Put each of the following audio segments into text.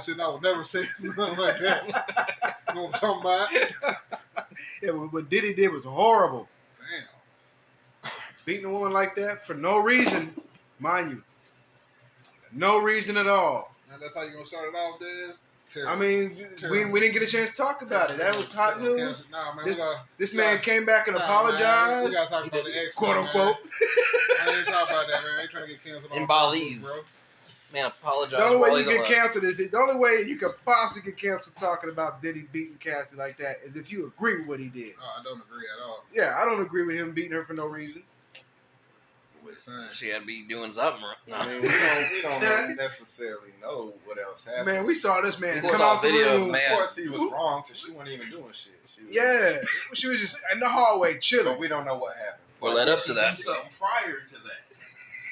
bullshit. I would never say something like that. You know what I'm talking about? Yeah, what Diddy did was horrible. Damn. Beating a woman like that for no reason, mind you. No reason at all. And that's how you gonna start it off, Dez? I mean, we didn't get a chance to talk about it. That was hot news. Nah, man, This man came back and apologized. Man, we gotta talk about the ex, quote unquote. I ain't talking about that, man. I ain't trying to get canceled. In Balize. Bro. Man, apologize. The only way you get canceled is the only way you could possibly get canceled talking about Diddy beating Cassie like that is if you agree with what he did. Oh, I don't agree at all. Yeah, I don't agree with him beating her for no reason. She had to be doing something. No. I mean, we don't necessarily know what else happened. Man, we saw this man come out the video room. Man. Of course, he was wrong because she wasn't even doing shit. She was just in the hallway chilling. But we don't know what happened. Or led up to that. Something prior to that.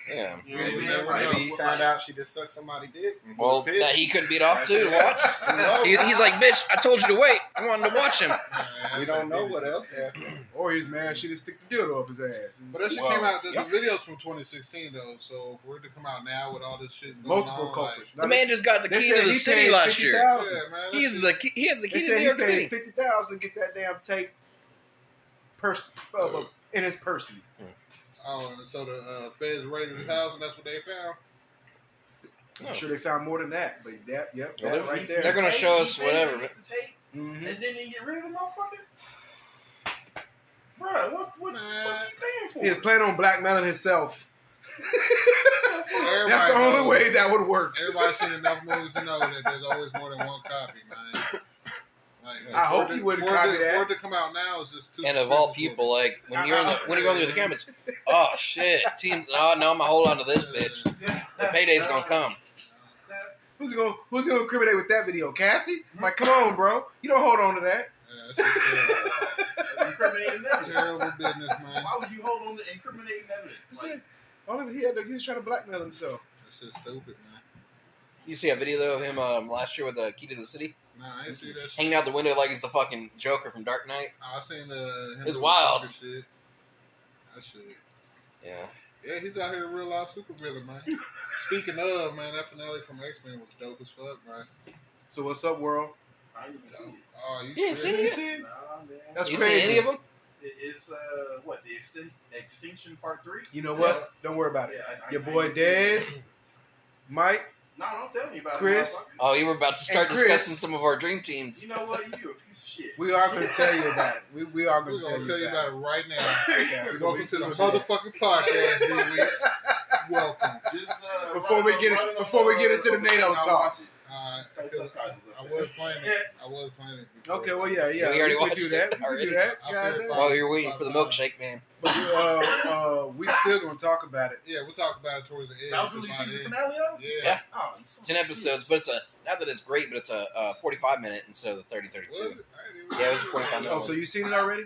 Yeah. You know what I'm saying? Maybe he found out she just sucked somebody's dick. Well, that he couldn't beat off too to watch. He's like, bitch, I told you to wait. I wanted to watch him. We don't know what else happened. Or he's mad she didn't stick the dildo up his ass. But that shit came out, the video's from 2016 though, so for it to come out now with all this shit going multiple on, culprits. The man just got the key to the city last year. Yeah, man, He has the key to New York City. City. $50,000 to get that damn tape in his person. Oh, and so the feds raided his house, and that's what they found. I'm sure they found more than that, but that right there. They're gonna show us whatever. The tape, Mm-hmm. and then they get rid of the motherfucker. Bro, what are you paying for? He's planning on blackmailing himself. Everybody That's the only knows. way that would work. Everybody's seen enough movies to know that there's always more than one copy, man. Like, I hope he wouldn't copy that. For it to come out now is just too. And of all people, like when you're going through the cameras, oh shit, team. Oh no, I'm gonna hold on to this bitch. The payday's gonna come. Who's gonna incriminate with that video? Cassie? Like, come on, bro. You don't hold on to that. Yeah, that's Incriminating evidence. terrible business, man. Why would you hold on to incriminating evidence? Like, Only he was trying to blackmail himself. That's just stupid, man. You see a video though of him last year with the key to the city, Nah, I ain't see that shit. hanging out the window like he's the fucking Joker from Dark Knight. I seen the. It's wild. Shit. That shit. Yeah. Yeah, he's out here a real life supervillain, man. Speaking of, man, that finale from X-Men was dope as fuck, man. So what's up, world? I didn't even see it. Oh, you You ain't seen it? See it? Nah, man. That's You crazy. seen any of them? It's what, the Extinction Part 3? You know what? Don't worry about it. Yeah, Your I boy ain't seen it. Dez, Mike, No, don't tell me about Chris. it, motherfucker. Oh, you were about to start And Chris. discussing some of our dream teams. You know what? You a piece of shit. we are going to tell you about it. We are going We're to gonna tell you about it right now. Okay. Welcome to the motherfucking podcast, dude. Welcome. Just, Before we get into the NATO talk. I was playing it. Before. Okay, well, yeah. Yeah, we already can watched do it that. We can already. do that. I God feel damn. fine. While you're waiting for the milkshake, man. But we still going to talk about it. Yeah, we'll talk about it towards the end. That was really season finale, though? Yeah. Oh, you son 10 of a episodes, bitch. but it's not that it's great, but it's a 45-minute instead of the 30-32. Was it? Yeah, it was 45 minutes. Oh, so you seen it already?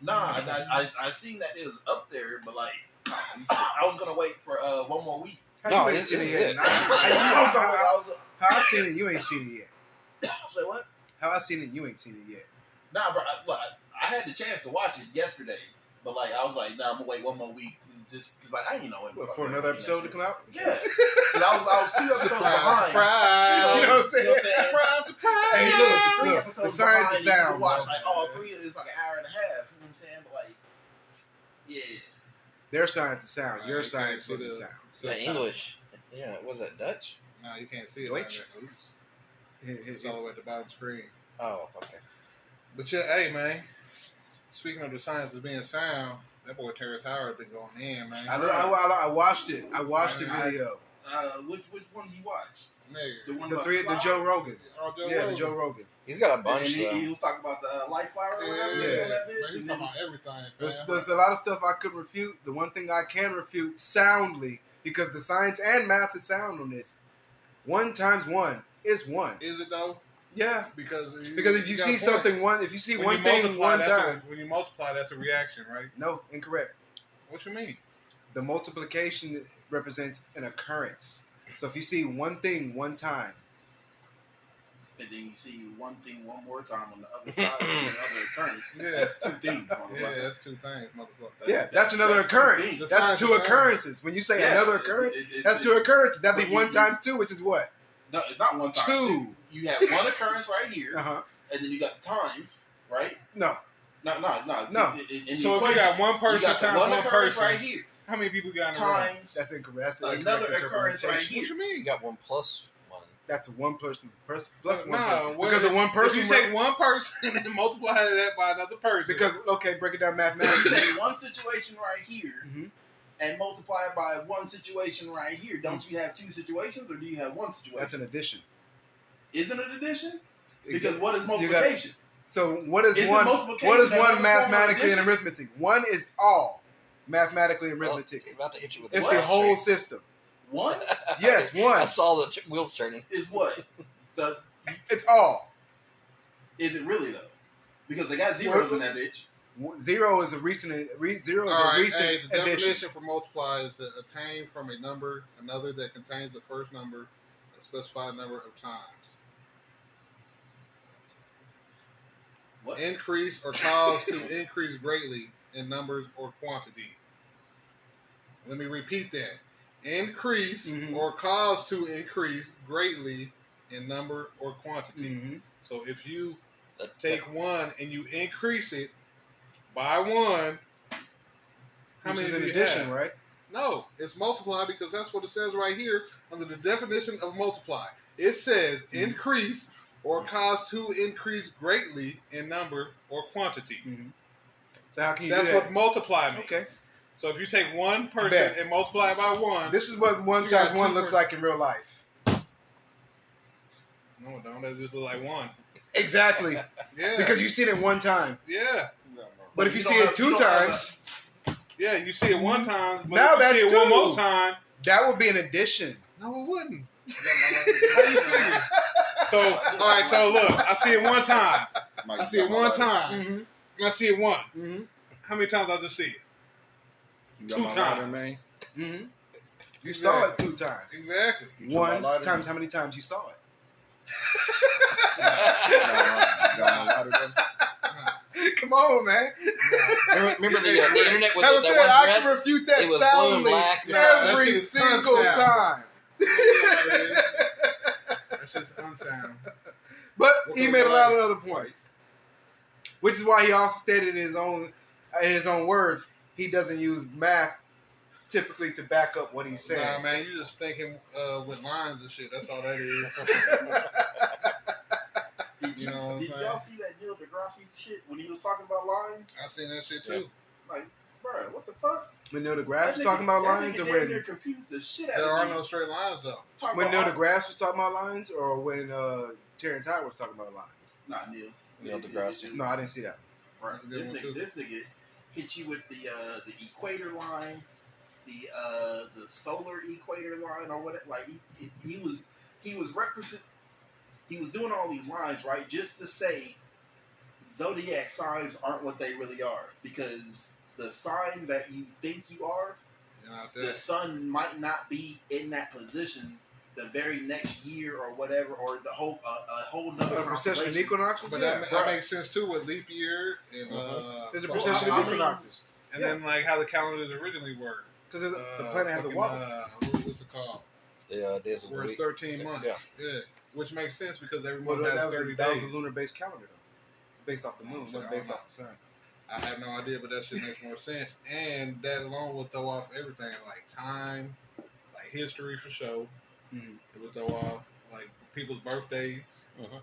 Nah, I seen that it was up there, but like, I was gonna wait for one more week. How No, you ain't this seen is it yet? it. How I seen it, you ain't seen it yet. Say what? How I seen it, you ain't seen it yet. Nah, bro. I had the chance to watch it yesterday, but like, I was like, nah, I'm gonna wait one more week just because like I didn't know when. What, for another episode to come out? Yeah, 'cause I was 2 episodes behind. Surprise! So, You know what I'm saying? Surprise! Surprise! Hey, Hey, look, look, the 3 look, episodes the science behind, of you can sound, watch bro. like all 3 is like an hour and a half. You know what I'm saying? But like, yeah. Their science is sound. Your You science can't see wasn't the- sound. The English. Yeah, was that Dutch? No, you can't see it. Deutsch? Like that. Oops. It's all the way at the bottom screen. Oh, okay. But yeah, hey man. Speaking of the science of being sound, that boy Terrence Howard been going in, man. I watched it. I watched the video. Which one did you watch? Nigga. The one The about three, the flower? Joe Rogan. Oh, Joe Yeah, the Rogan. Joe Rogan. He's got a And bunch, he, though. he was talking about the life flower or whatever. Yeah, on that man, bitch. he And talking then- about everything. There's a lot of stuff I couldn't refute. The one thing I can refute soundly, because the science and math is sound on this. 1 times 1 is 1. Is it though? Yeah. Because If you got see a point. something if you see When one you thing multiply, one that's time. when you multiply, that's a reaction, right? No, incorrect. What you mean? The multiplication represents an occurrence. So if you see one thing one time, And then you see one thing one more time on the other side of the other occurrence. Yeah. That's 2 things. Yeah, that's 2 things, motherfucker. yeah, that's another that's two occurrence. things. That's 2 That's- occurrences. When you say Yeah, another occurrence, it- that's 2 occurrences. That'd be but 1 you- times 2, which is what? No, it's not one time. Two. You have one occurrence right here, Uh-huh. and then you got the times, right? No. No. So if you got one person you got the times one one occurrence person, right here, how many people got in a row? times That's incorrect. That's another incorrect occurrence right interpretation. here. What you You mean? got 1 plus 1. That's a one person plus one No, person. Because the one person. If you take one person and multiply that by another person, Because okay, break it down You mathematically. take one situation right here Mhm. and multiply it by one situation right here. Don't you have two situations, or do you have one situation? That's an addition. Isn't it addition? Because Exactly. what is You got- multiplication? So what is Isn't one? multiplication What is another one form of mathematically and addition? arithmetic? One is all mathematically and Well, arithmetic. I'm about to hit you with It's a the cross whole check. system. One Yes, I one. saw the wheels turning. is what? It's all. Is it really though? Because they got zeros in that bitch. Zero is a recent. Zero is all a right, recent hey, the addition. definition for multiply is to obtain from a number another that contains the first number a specified number of times. What? Increase or cause to increase greatly in numbers or quantity. Let me repeat that. Increase Mhm. or cause to increase greatly in number or quantity. Mhm. So if you That- take one and you increase it by one, how Which many is do an you addition, have? right? No, it's multiply because that's what it says right here under the definition of multiply. It says Mhm. increase or cause to increase greatly in number or quantity. Mhm. So how can you That's do what that? multiply means. Okay. So if you take one person bet. and multiply it by one, This is what one You times got one two looks per- like in real life. no, it don't. That just look like one. Exactly. Yeah, Because you see it at one time. yeah, But if you you see don't it have- two you don't have times, yeah. You see it one time, but Now if you that's see it one two. more time, that would be an addition. no, it wouldn't. How you figure? So, all right. So look, I see it one time. I see it one time. Mm-hmm. And I see it one. Mm-hmm. How many times I just see it? You Two got my lighter, times. man. Mm-hmm. You saw it two times. Exactly. You took my One lighter? times how many times you saw it? You got my lighter, brother? Come on, man. Remember the internet with As I that said, one I dress? can refute that It was blue and soundly black. That every shit is single unsound. time. That's just unsound. But What he kind made of a lot of lighter? other points, which is why he also stated in his own words, he doesn't use math typically to back up what he's saying. Nah, man, you just thinking with lines and shit. That's all that is. You know what I'm Did saying? y'all see that Neil deGrasse shit when he was talking about lines? I seen that shit too. Like, bro, what the fuck? When Neil deGrasse was That talking nigga- about lines, that or nigga damn near when confused the shit out There of are me. no straight lines though. Talking Neil about deGrasse was talking about lines, or when Terrence Howard was talking about lines? Not Neil. Neil deGrasse. No, I didn't see that. Bro, That's a good one, too. this nigga hit you with the equator line, the solar equator line, or whatever. Like he was doing all these lines, right, just to say zodiac signs aren't what they really are, because the sign that you think you are, You're not the there. sun might not be in that position the very next year or whatever, or the whole nother Precession and constellation. equinoxes? But Yeah. that makes sense too with leap year and There's a Well, precession I of mean- equinoxes. and then like how the calendars originally were. Because the planet has a fucking, wobble. What's it called? The days of the Where it's week. 13 months. Yeah. Yeah. Which makes sense because every Well, month that has was 30 that was days. a lunar-based calendar, though. Based off the moon, I wasn't don't based know. off the sun. I have no idea, but that shit makes more sense. And that alone will throw off everything like time, like history for sure. Mhm. It will throw off like people's birthdays, Mhm.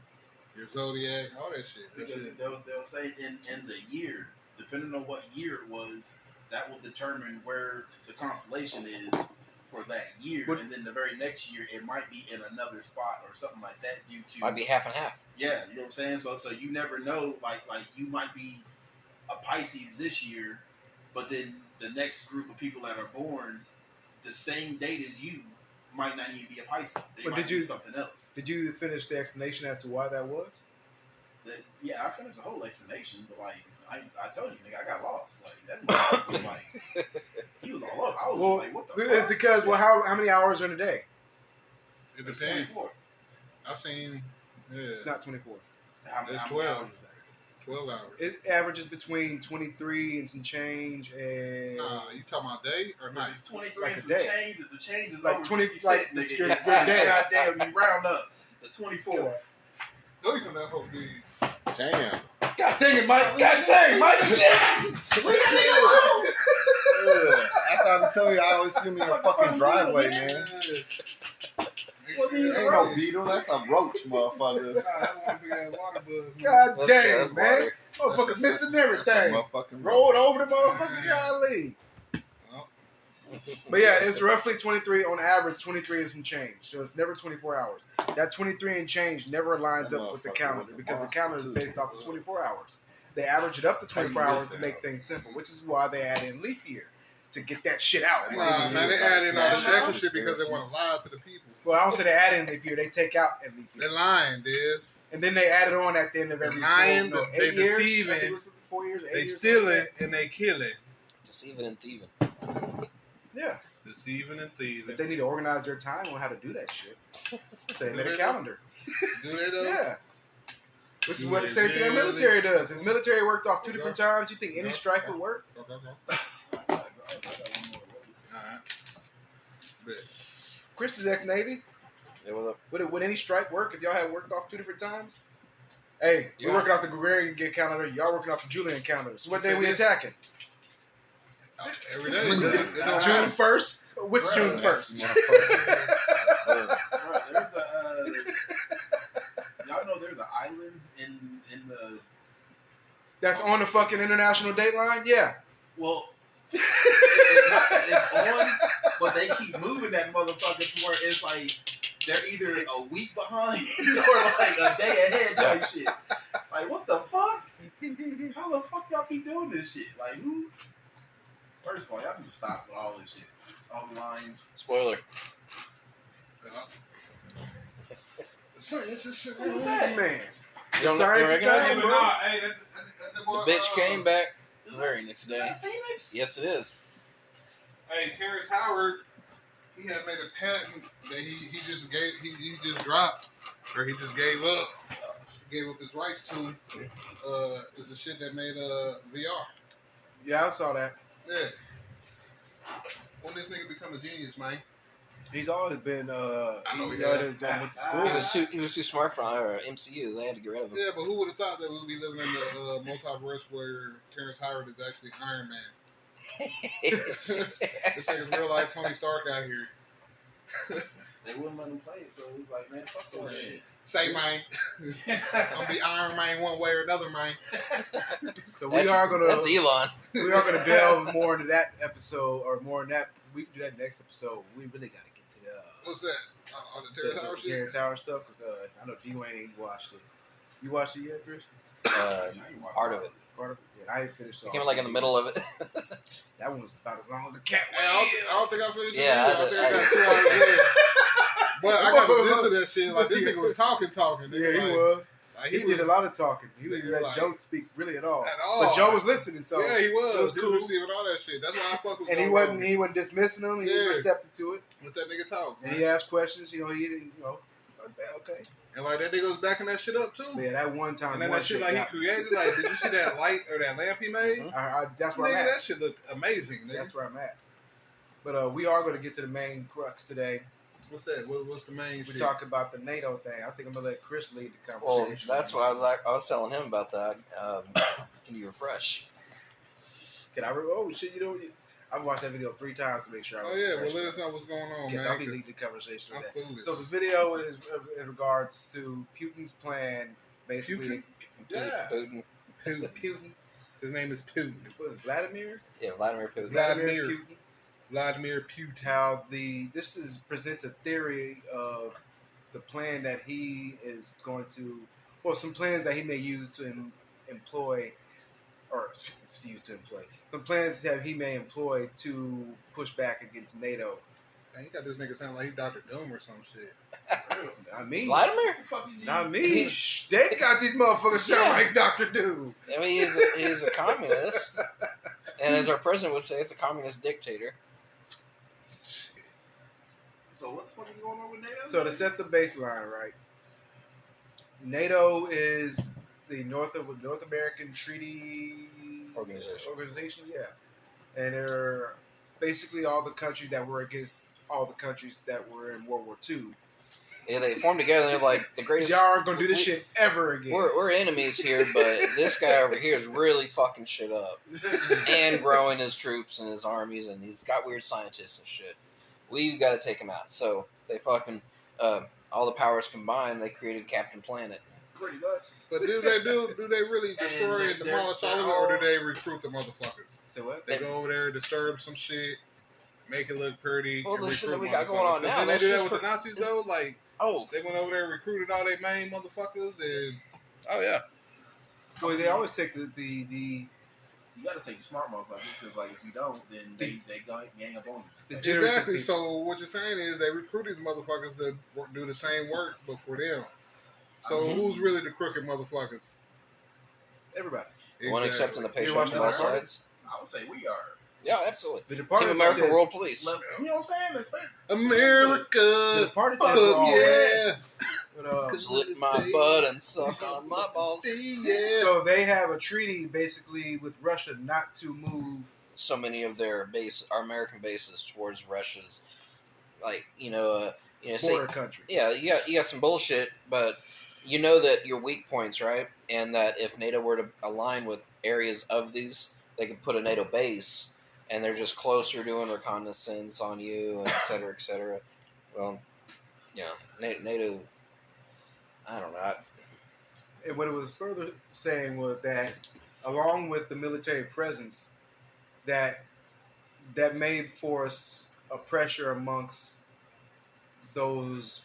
your zodiac, all that shit. That Because shit. they'll say in the year, depending on what year it was, that will determine where the constellation is for that year, But- and then the very next year it might be in another spot or something like that due to Might be half and half. yeah, you know what I'm saying. So you never know. Like you might be a Pisces this year, but then the next group of people that are born the same date as you might not even be a Pisces. They But might did be you- something else. Did you finish the explanation as to why that was? Yeah, I finished the whole explanation, but like I told you, nigga, I got lost. Like that motherfucker was like he was all over. I was Well, like, what the it's fuck? because, well, how many hours are in a day? It It's depends. 24. I've seen, yeah. It's not 24. How It's many 12. hours is that? 12 hours. It averages between 23 and some change and. Nah, you talking about day or night? It's 23 Like and a some day. change. If the change is Like over 20 50 cents, like nigga, your yeah, day. goddamn, you round up to 24. Go even that whole dude. Damn. God dang it, Mike! God dang, Mike! Shit! Leave that nigga alone. Ugh. That's how I'm telling you. I always see me in your fucking driveway, man. Ain't no beetle. That's a roach, motherfucker. That one big ass water buzz. God That's dang, man! water. Motherfucker missing That's a everything. motherfucking Rolled roach. over the motherfucker, golly. Oh. But yeah, it's roughly 23 on average. 23 is some change, so it's never 24 hours. That 23 and change never lines That up with the motherfucker calendar was a because the monster, calendar is too. based off of 24 hours. They average it up to 24 How you hours missed to that? make things simple, which is why they add in leap year to get that shit out. Nah, man, they add in all this extra shit because they want to lie to the people. Well, I don't say they add in leap year; they take out a leap They're year, lying, Diz. and then they add it on at the end of every They're lying, 4, no, they 8 years. deceiving, I think it was 4 years, 8 They years. steal something it and they kill it. Deceiving and thieving. like that. Yeah. Deceiving and thieving. But they need to organize their time on how to do that shit. So they made a calendar. Do they though? Yeah. Which is Do what the they same thing the really? military does. If the military worked off 2 different times, you think any strike would work? Okay. Alright. Bet. Chris is ex-Navy. Yeah, well, Would any strike work if y'all had worked off 2 different times? Hey, we're Yeah. working off the Gregorian calendar. Y'all working off the Julian calendar. So what day we attacking? Every day. It don't June matter. 1st? Which Bruh, June That's 1st? motherfucker. Bruh, there's a y'all know there's an island in the That's on the fucking international date line? Yeah. well. It's not that it's on, but they keep moving that motherfucker to where it's like they're either a week behind or like a day ahead type shit. Like what the fuck? How the fuck y'all keep doing this shit? Like who? First of all, y'all need to stop with all this shit. All the lines. spoiler. What was that? Man. You don't, Science you is recognize science, it? bro. The bitch came back the Is very next day. that Phoenix? Yes, it is. Hey, Terrence Howard, he had made a patent that he just gave he just dropped or he just gave up his rights to. Is the shit that made VR. Yeah, I saw that. Yeah. When this nigga become a genius, man? He's always been I know he he always went to school. He was too smart for MCU. They had to get rid of him. Yeah, but who would have thought that we'd be living in the multiverse where Terrence Howard is actually Iron Man? This nigga's real life Tony Stark out here. They wouldn't let him play it, so it was like, man, fuck that shit. Say, man, I'm be Iron Man one way or another, man. So we are That's gonna Elon. delve more into that episode or more in that. We can do that next episode. We really got to get to What's that? The Terrence Howard shit? Terrence Howard stuff because I know Dwayne ain't watched it. You watched it yet, Chris? Part of it. Part of it? Yeah, I ain't finished. Came like in the middle of it. That one was about as long as the cat. Hey, I don't think I finished it. Yeah, either. I think I got 2 hours in. But I got to listen to that shit. Like, this nigga was talking. Yeah, Nigga, he like, was. Like, He did a lot of talking. He didn't Nigga, let like- Joe speak really at all. At all. But Joe was listening, so yeah, he was. it was He cool. was receiving all that shit. That's why I fuck with And he Joe wasn't Rogan. dismissing him. He Yeah. was receptive to it. Let that nigga talk, And man. he asked questions. You know, he didn't. You know, okay. And like that nigga was backing that shit up too. But yeah, that one time. And then one that shit chick like he got- created, like, did you see that light or that lamp he made? that's where I'm Nigga, at. that shit looked amazing, nigga. That's where I'm at. But we are going to get to the main crux today. What's that? What's the main We shit? talk about the NATO thing. I think I'm going to let Chris lead the Well, conversation. that's why I was telling him about that. Can you refresh? Can I? Oh shit! You know, I've watched that video 3 times to make sure. Oh yeah, well let us know what's going on, Yes, man. I'll be 'cause leading the conversation. I'm With that. clueless. So the video is in regards to Putin's plan, basically. Putin? Yeah, Putin. Putin. Putin. His name is Putin. What is it, Vladimir? Yeah, Vladimir Putin. Vladimir. Putin. Vladimir Putin. How this presents a theory of the plan that he is going to, well, some plans that he may use to employ, or some plans that he may employ to push back against NATO. Man, you got this nigga sound like he's Dr. Doom or some shit. Not me. Vladimir? What the fuck is you? Not me. They got these motherfuckers sound Yeah. like Dr. Doom. I mean, he's a communist. And as our president would say, it's a communist dictator. So what the fuck is going on with NATO? So to set the baseline, right? NATO is the North American Treaty Organization, yeah. And they're basically all the countries that were against all the countries that were in World War II. Yeah, they formed together. And they're like the greatest. Y'all aren't gonna do this shit ever again. We're enemies here, but this guy over here is really fucking shit up and growing his troops and his armies, and he's got weird scientists and shit. We've got to take him out. So they fucking all the powers combined, they created Captain Planet. Pretty much. But do they really destroy and demolish all of it, or do they recruit the motherfuckers? So what? They go over there, disturb some shit, make it look pretty. Well, and the shit recruit that we got going on motherfuckers. now, Didn't they that's do that just with the Nazis though? Like, Oh, they went over there and recruited all their main motherfuckers, and oh yeah. Well, they always take the You got to take smart motherfuckers because, like, if you don't, then they gang up on you. exactly. So what you're saying is they recruited motherfuckers to do the same work, but for them. So who's really the crooked motherfuckers? everybody. One accepting the You patient watch on the both Departed? sides. I would say we are. Yeah, absolutely. The Team Departed America says- World Police. You know what I'm saying? That's fair. The America. Departed Fuck says we're all yeah. rats. But, Lick my butt and suck on my balls. Yeah. so they have a treaty basically with Russia not to move. So many of their our American bases towards Russia's, like say, Border countries. yeah, you got some bullshit, but you know that your weak points, right? And that if NATO were to align with areas of these, they could put a NATO base, and they're just closer doing reconnaissance on you, and et cetera, et cetera. Well, yeah, NATO. I don't know. And what it was further saying was that, along with the military presence, that may force a pressure amongst those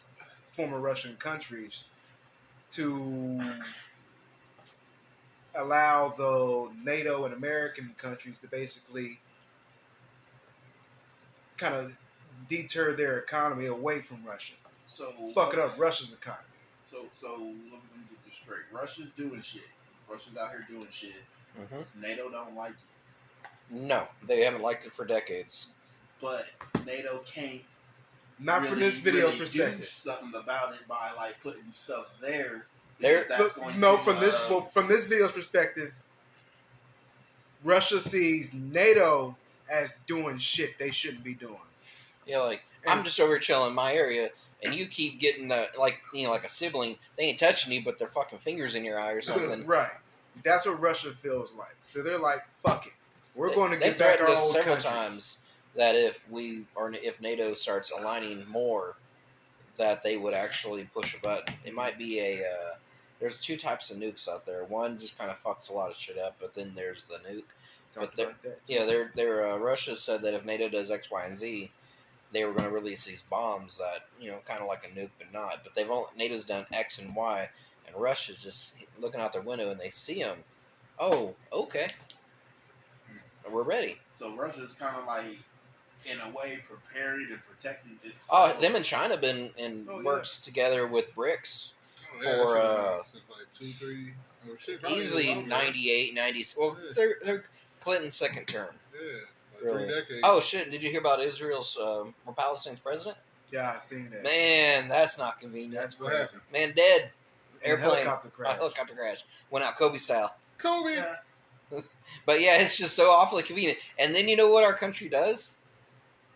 former Russian countries to allow the NATO and American countries to basically kind of deter their economy away from Russia, So fucking up Russia's economy. So let me get this straight. Russia's doing shit. Russia's out here doing shit. NATO don't like it, No, they haven't liked it for decades. but NATO can't. Not really, from this video's really perspective. do something about it by like putting stuff there. There- because that's going No, to, from this video's perspective, Russia sees NATO as doing shit they shouldn't be doing. Yeah, like I'm just over here chilling in my area, and you keep getting like a sibling. They ain't touching you, but their fucking fingers in your eye or something. Right. That's what Russia feels like. So they're like, "Fuck it, we're going to They get back threatened our us old several countries." times that if NATO starts aligning more, that they would actually push a button. It might be there's two types of nukes out there. One just kind of fucks a lot of shit up, but then there's the nuke. Talked But about that. yeah, Russia said that if NATO does X, Y, and Z, they were going to release these bombs that kind of like a nuke, but not. But NATO's done X and Y, and Russia's just looking out their window and they see them. Oh, okay, we're ready. So Russia's kind of like, in a way, preparing and protecting itself. Oh, them and China been in works together with BRICS for since like 2-3 shit, probably easily longer. 98, 90. Well, Yeah. they're Clinton's second term. Yeah, like Really? 3 decades. Oh shit! Did you hear about Israel's or Palestine's president? Yeah, I seen that. Man, that's not convenient. That's What crazy. happened? Man, dead. And Airplane. helicopter crash. Helicopter crash. Went out Kobe style. Kobe. Yeah. But yeah, it's just so awfully convenient. And then you know what our country does?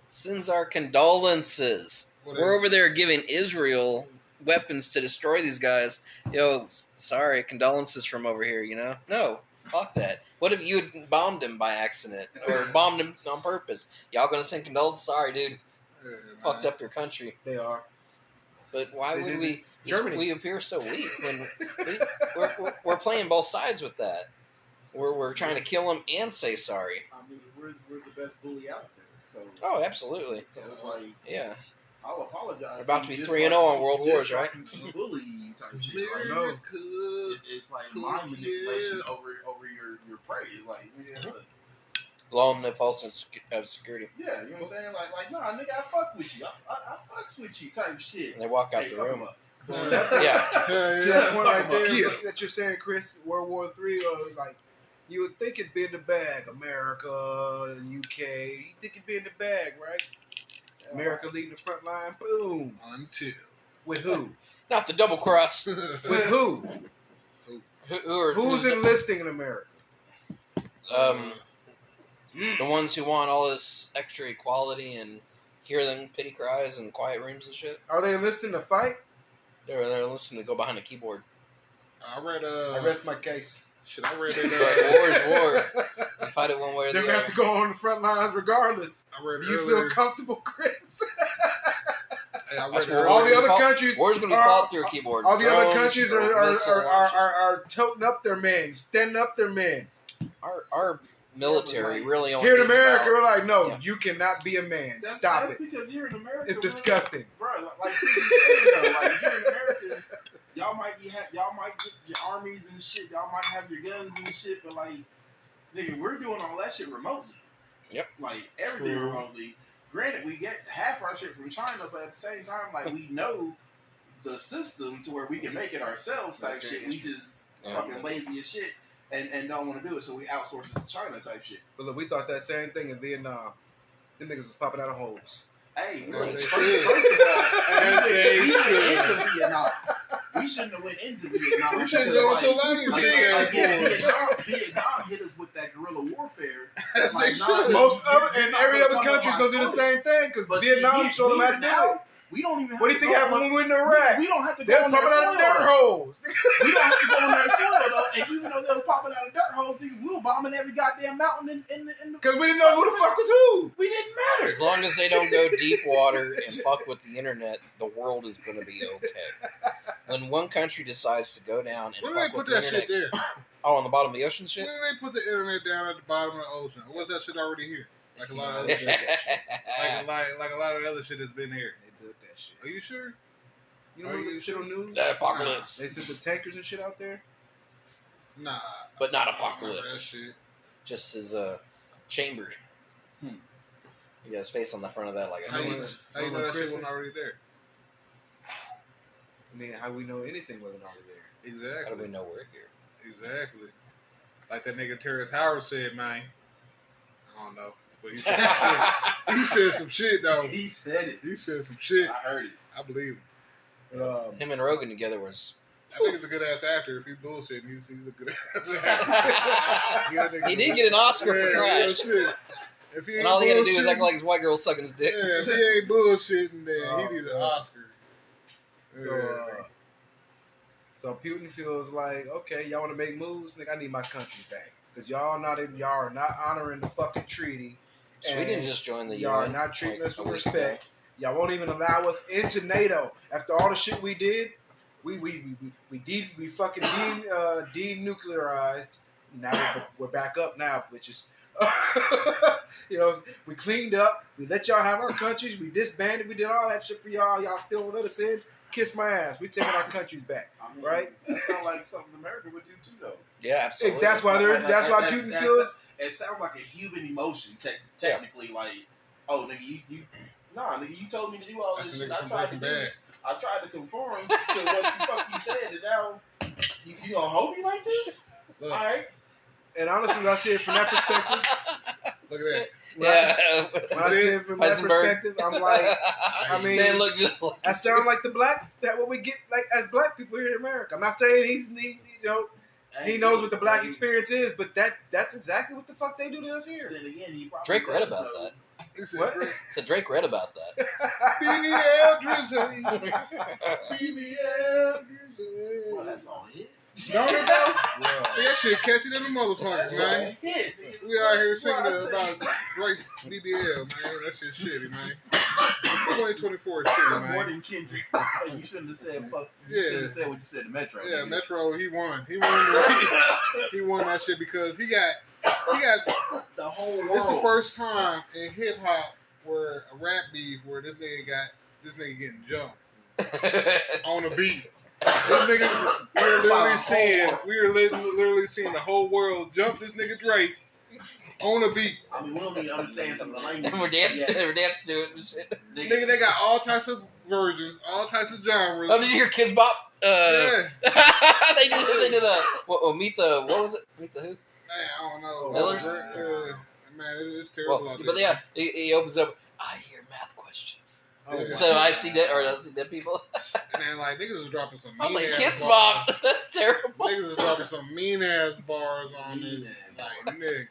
Sends our condolences. Whatever. We're over there giving Israel weapons to destroy these guys. Yo, sorry, condolences from over here, No, fuck that. What if you had bombed him by accident? Or bombed him on purpose? Y'all gonna send condolences? Sorry, dude. Yeah, Fucked man. up your country. They are. But why They would did we? Germany. We appear so weak when we're playing both sides with that. We're trying to kill them and say sorry. I mean, we're the best bully out there. So Oh, absolutely. So it's like, Yeah. I'll apologize. We're about to be Just 3-0 on World just Wars, like right? you bully type shit. Like, know. America. it's like Fuck mind manipulation yeah. over your praise. Like, yeah, look, Law and the false of security. yeah, you know what I'm saying? Like, nah, nigga, I fuck with you. I fucks with you type shit. And they walk out Hey, the fuck room. him up. Yeah. To that point right there Yeah. that you're saying, Chris, World War III, or like, you would think it'd be in the bag, America and UK. You think it'd be in the bag, right? America leading the front line, boom. Until. With who? Not the double cross. With who? Who's enlisting in America? The ones who want all this extra equality and hear them pity cries in quiet rooms and shit. Are they enlisting to fight? They're listening to go behind a keyboard. I read. I rest my case. Shit, I read But that. war is war. You fight it one way or the They're other. gonna have to go on the front lines regardless. I read Do you earlier. feel comfortable, Chris? Hey, I That's read what earlier. All the other War- countries, War's going to be fought through a keyboard. all the other Drones countries or missile launches. are toting up their men, standing up their men. Our military really only Here in thinks America, about- we're like, no, Yeah. you cannot be a man. Stop that's it. because here in America, It's disgusting. bro. Like you said, though, like here in America, y'all might get your armies and shit. Y'all might have your guns and shit, but like, nigga, we're doing all that shit remotely. Yep. Like everything True. remotely. Granted, we get half our shit from China, but at the same time, like we know the system to where we can make it ourselves type shit. We just fucking lazy as shit and don't want to do it, so we outsource it to China type shit. But look, we thought that same thing in Vietnam. Them niggas was popping out of holes. Hey, As look, they first should. of all, As they we went should. into Vietnam. We shouldn't have went into Vietnam. We shouldn't because, go like, into a lot of these like, big ass wars. Vietnam hit us with that guerrilla warfare. As Like, they nah, should. Most you're other and not every gonna other come country's on gonna do the my same thing because But Vietnam see, showed them how to here do now, it. we don't even have What do you to think go happened on- when we went to Iraq? We don't have to They go was on popping their out of soil. dirt holes. We don't have to go on their soil though, and even though they were popping out of dirt holes, niggas, we were bombing every goddamn mountain in the. Because we didn't know who the fuck was who. We didn't matter. As long as they don't go deep water and fuck with the internet, the world is going to be okay. When one country decides to go down and When did fuck they with put the that internet, shit there? oh, on the bottom of the ocean When shit. did they put the internet down at the bottom of the ocean? Or was that shit already here? Like a lot of other shit. Like a lot of other shit that's been here. They built that shit. Are you sure? You know the shit on news? That apocalypse, They sent the tankers and shit out there. Nah. but not I don't remember that apocalypse. shit. Just as a chamber. He got his face on the front of that like a How you, sphinx. how you know that shit wasn't already there? I mean, how we know anything wasn't already there? How do we Exactly. know we're here? Exactly. Like that nigga Terrence Howard said, man. I don't know. But he said some shit, though. He said it. He said some shit. I heard it. I believe him. But, Him and Rogan together was. I think he's a good ass actor. If he's bullshitting, he's a good ass actor. Yeah, nigga. He did get an Oscar for Yeah, Crash. real shit. If he And ain't all he had to do was act bullshitting- like his white girl sucking his dick. Yeah, if he ain't bullshitting, then Oh, he need an man. Oscar. So Putin feels like, okay, y'all want to make moves, nigga. I need my country back because y'all are not honoring the fucking treaty. Sweden and just joined the y'all are UN. not treating like us a with week respect. Y'all won't even allow us into NATO after all the shit we did. We fucking denuclearized. Now we're back up now, bitches. You know, we cleaned up. We let y'all have our countries. We disbanded. We did all that shit for y'all. Y'all still won't let us in. Kiss my ass. We taking our countries back. I mean, Right? That sounds like something America would do too, though. Yeah, absolutely. That's why Like, that's why that's- Putin that's- feels. It sounds like a human emotion, technically. Like, oh, nigga, nigga, you told me to do all That's this a shit. nigga I from tried to Breaking do Bad. it. I tried to conform to what the fuck you said, and now you gonna hold me like this? Look, All right. And honestly, when I see it from that perspective, look at that. Yeah. when I see it from that Heisenberg. perspective, I'm like, I mean, man, look just like that sounds like that what we get like as black people here in America. I'm not saying he knows what the black experience is, but that's exactly what the fuck they do to us here. Then again, he probably Drake read does about know. that. He said, What? So Drake read about that. BBL Drizzy. BBL Drizzy. Well, that's all hit. Don't it though? See, that shit catching in the motherfucker, That's man. all hit. We out here singing Well, I tell about Drake BBL, man. That shit shitty, man. 2024 is shitty, More man. than Kendrick. You shouldn't have said fuck. You Yeah. shouldn't have said what you said to Metro. Yeah, nigga. Metro, he won. He won that shit because he got. The whole world. It's the first time in hip hop where a rap beef where this nigga getting jumped on a beat. This nigga, we are literally seeing the whole world jump this nigga Drake on a beat. I mean, we don't even understand some of the language. And we're dancing, Yeah. we're dancing to it and shit. Nigga, they got all types of versions, all types of genres. Oh, did you hear Kids Bop? Yeah, they did Meet the, what was it? Meet the who? man, I don't know. Millers? Man, it's terrible Well, out there. but yeah, he opens up, I hear math questions. Oh, wow. Instead of I see dead or I see dead people. And then like niggas is dropping some I was mean like, ass kids bars. mom. That's terrible. Niggas is dropping some mean ass bars on Mean this. ass Like nigga.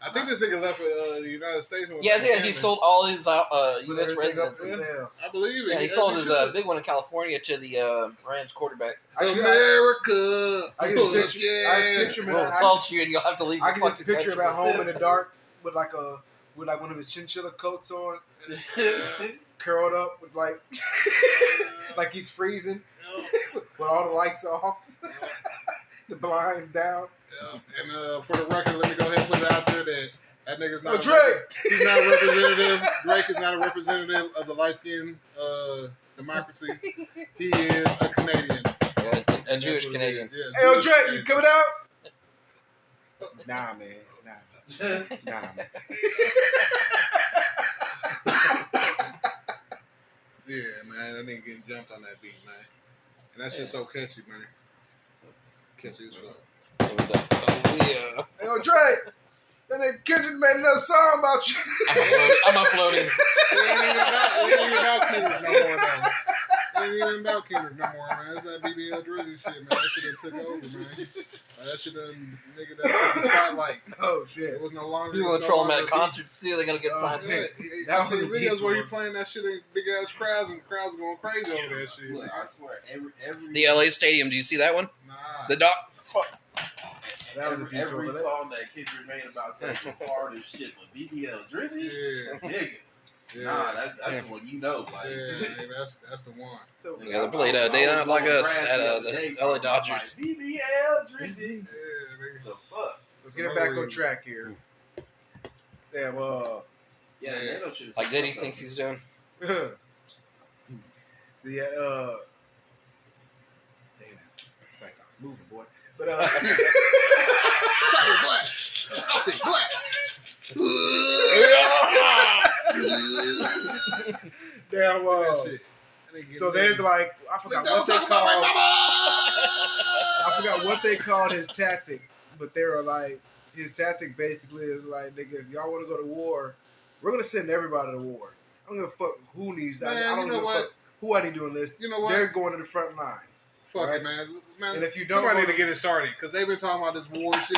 I think this nigga left for the United States. And was Yeah, like, he sold all his Put U.S. everything up for residences. sale. I believe it. Yeah, he He sold his should. big one in California to the Rams quarterback. I just America. just picture, yeah. I just picture him. We'll insult you, and you'll have to leave I your can just fucking picture him country. at home in the dark with like one of his chinchilla coats on, curled up with like like he's freezing with all the lights off, the blinds down. Yeah. And for the record, let me go ahead and put it out there that nigga's not. Drake. He's not a representative. Drake is not a representative of the light skinned democracy. He is a Canadian. Yeah, a That's Jewish what it Canadian. is. Yeah, Hey, yo, Jewish Drake, you Canadian. coming out? Nah, man. Nah, man. Yeah, man, that nigga getting jumped on that beat, man. And that shit's so catchy, man. Catchy as fuck. So with that, oh, yeah. Hey, yo, Drake. That nigga Kendrick made another song about you. I'm uploading. It ain't even about Kendrick no more, though. It ain't even about Kendrick no more, man. It's that BBL Drizzy shit, man. That shit done took over, man. That shit done, nigga, that took the spotlight. Oh, shit. It was no longer. People it will was troll no him at longer concerts too. They're gonna get Oh, signed. Yeah, That that was was the videos beats where he one. playing that shit in big ass crowds and crowds going crazy over that shit. Look, I swear, every The LA Stadium. Do you see that one? Nah. The doc. That was a beat every over there. song that Kendrick made about that was hard as shit. But BBL Drizzy, Yeah. nigga, Yeah. nah, that's the one you know. Like, Yeah, nigga, that's the one. nigga, Yeah, they played I They was Not Like blowing Us grass at the other the day LA talking about, Dodgers. like, BBL Drizzy, Yeah, nigga. the fuck. Let's get it back on track here. Damn, Yeah, Yeah. NATO shit is Like Diddy fucked up. thinks he's doing. the damn, it's like I was moving, boy. But Sorry, black. I think black. damn, That shit. That nigga so getting there's like I forgot Don't what they talk about my called. mama! I forgot what they called his tactic, but they were like his tactic basically is like, nigga, if y'all want to go to war, we're gonna send everybody to war. I don't give a fuck who needs. Man, I don't you know give a what? fuck who I need doing this. You know what? They're going to the front lines. Fuck Right. it, man. Man, And if you don't somebody go need to get it started because they've been talking about this war shit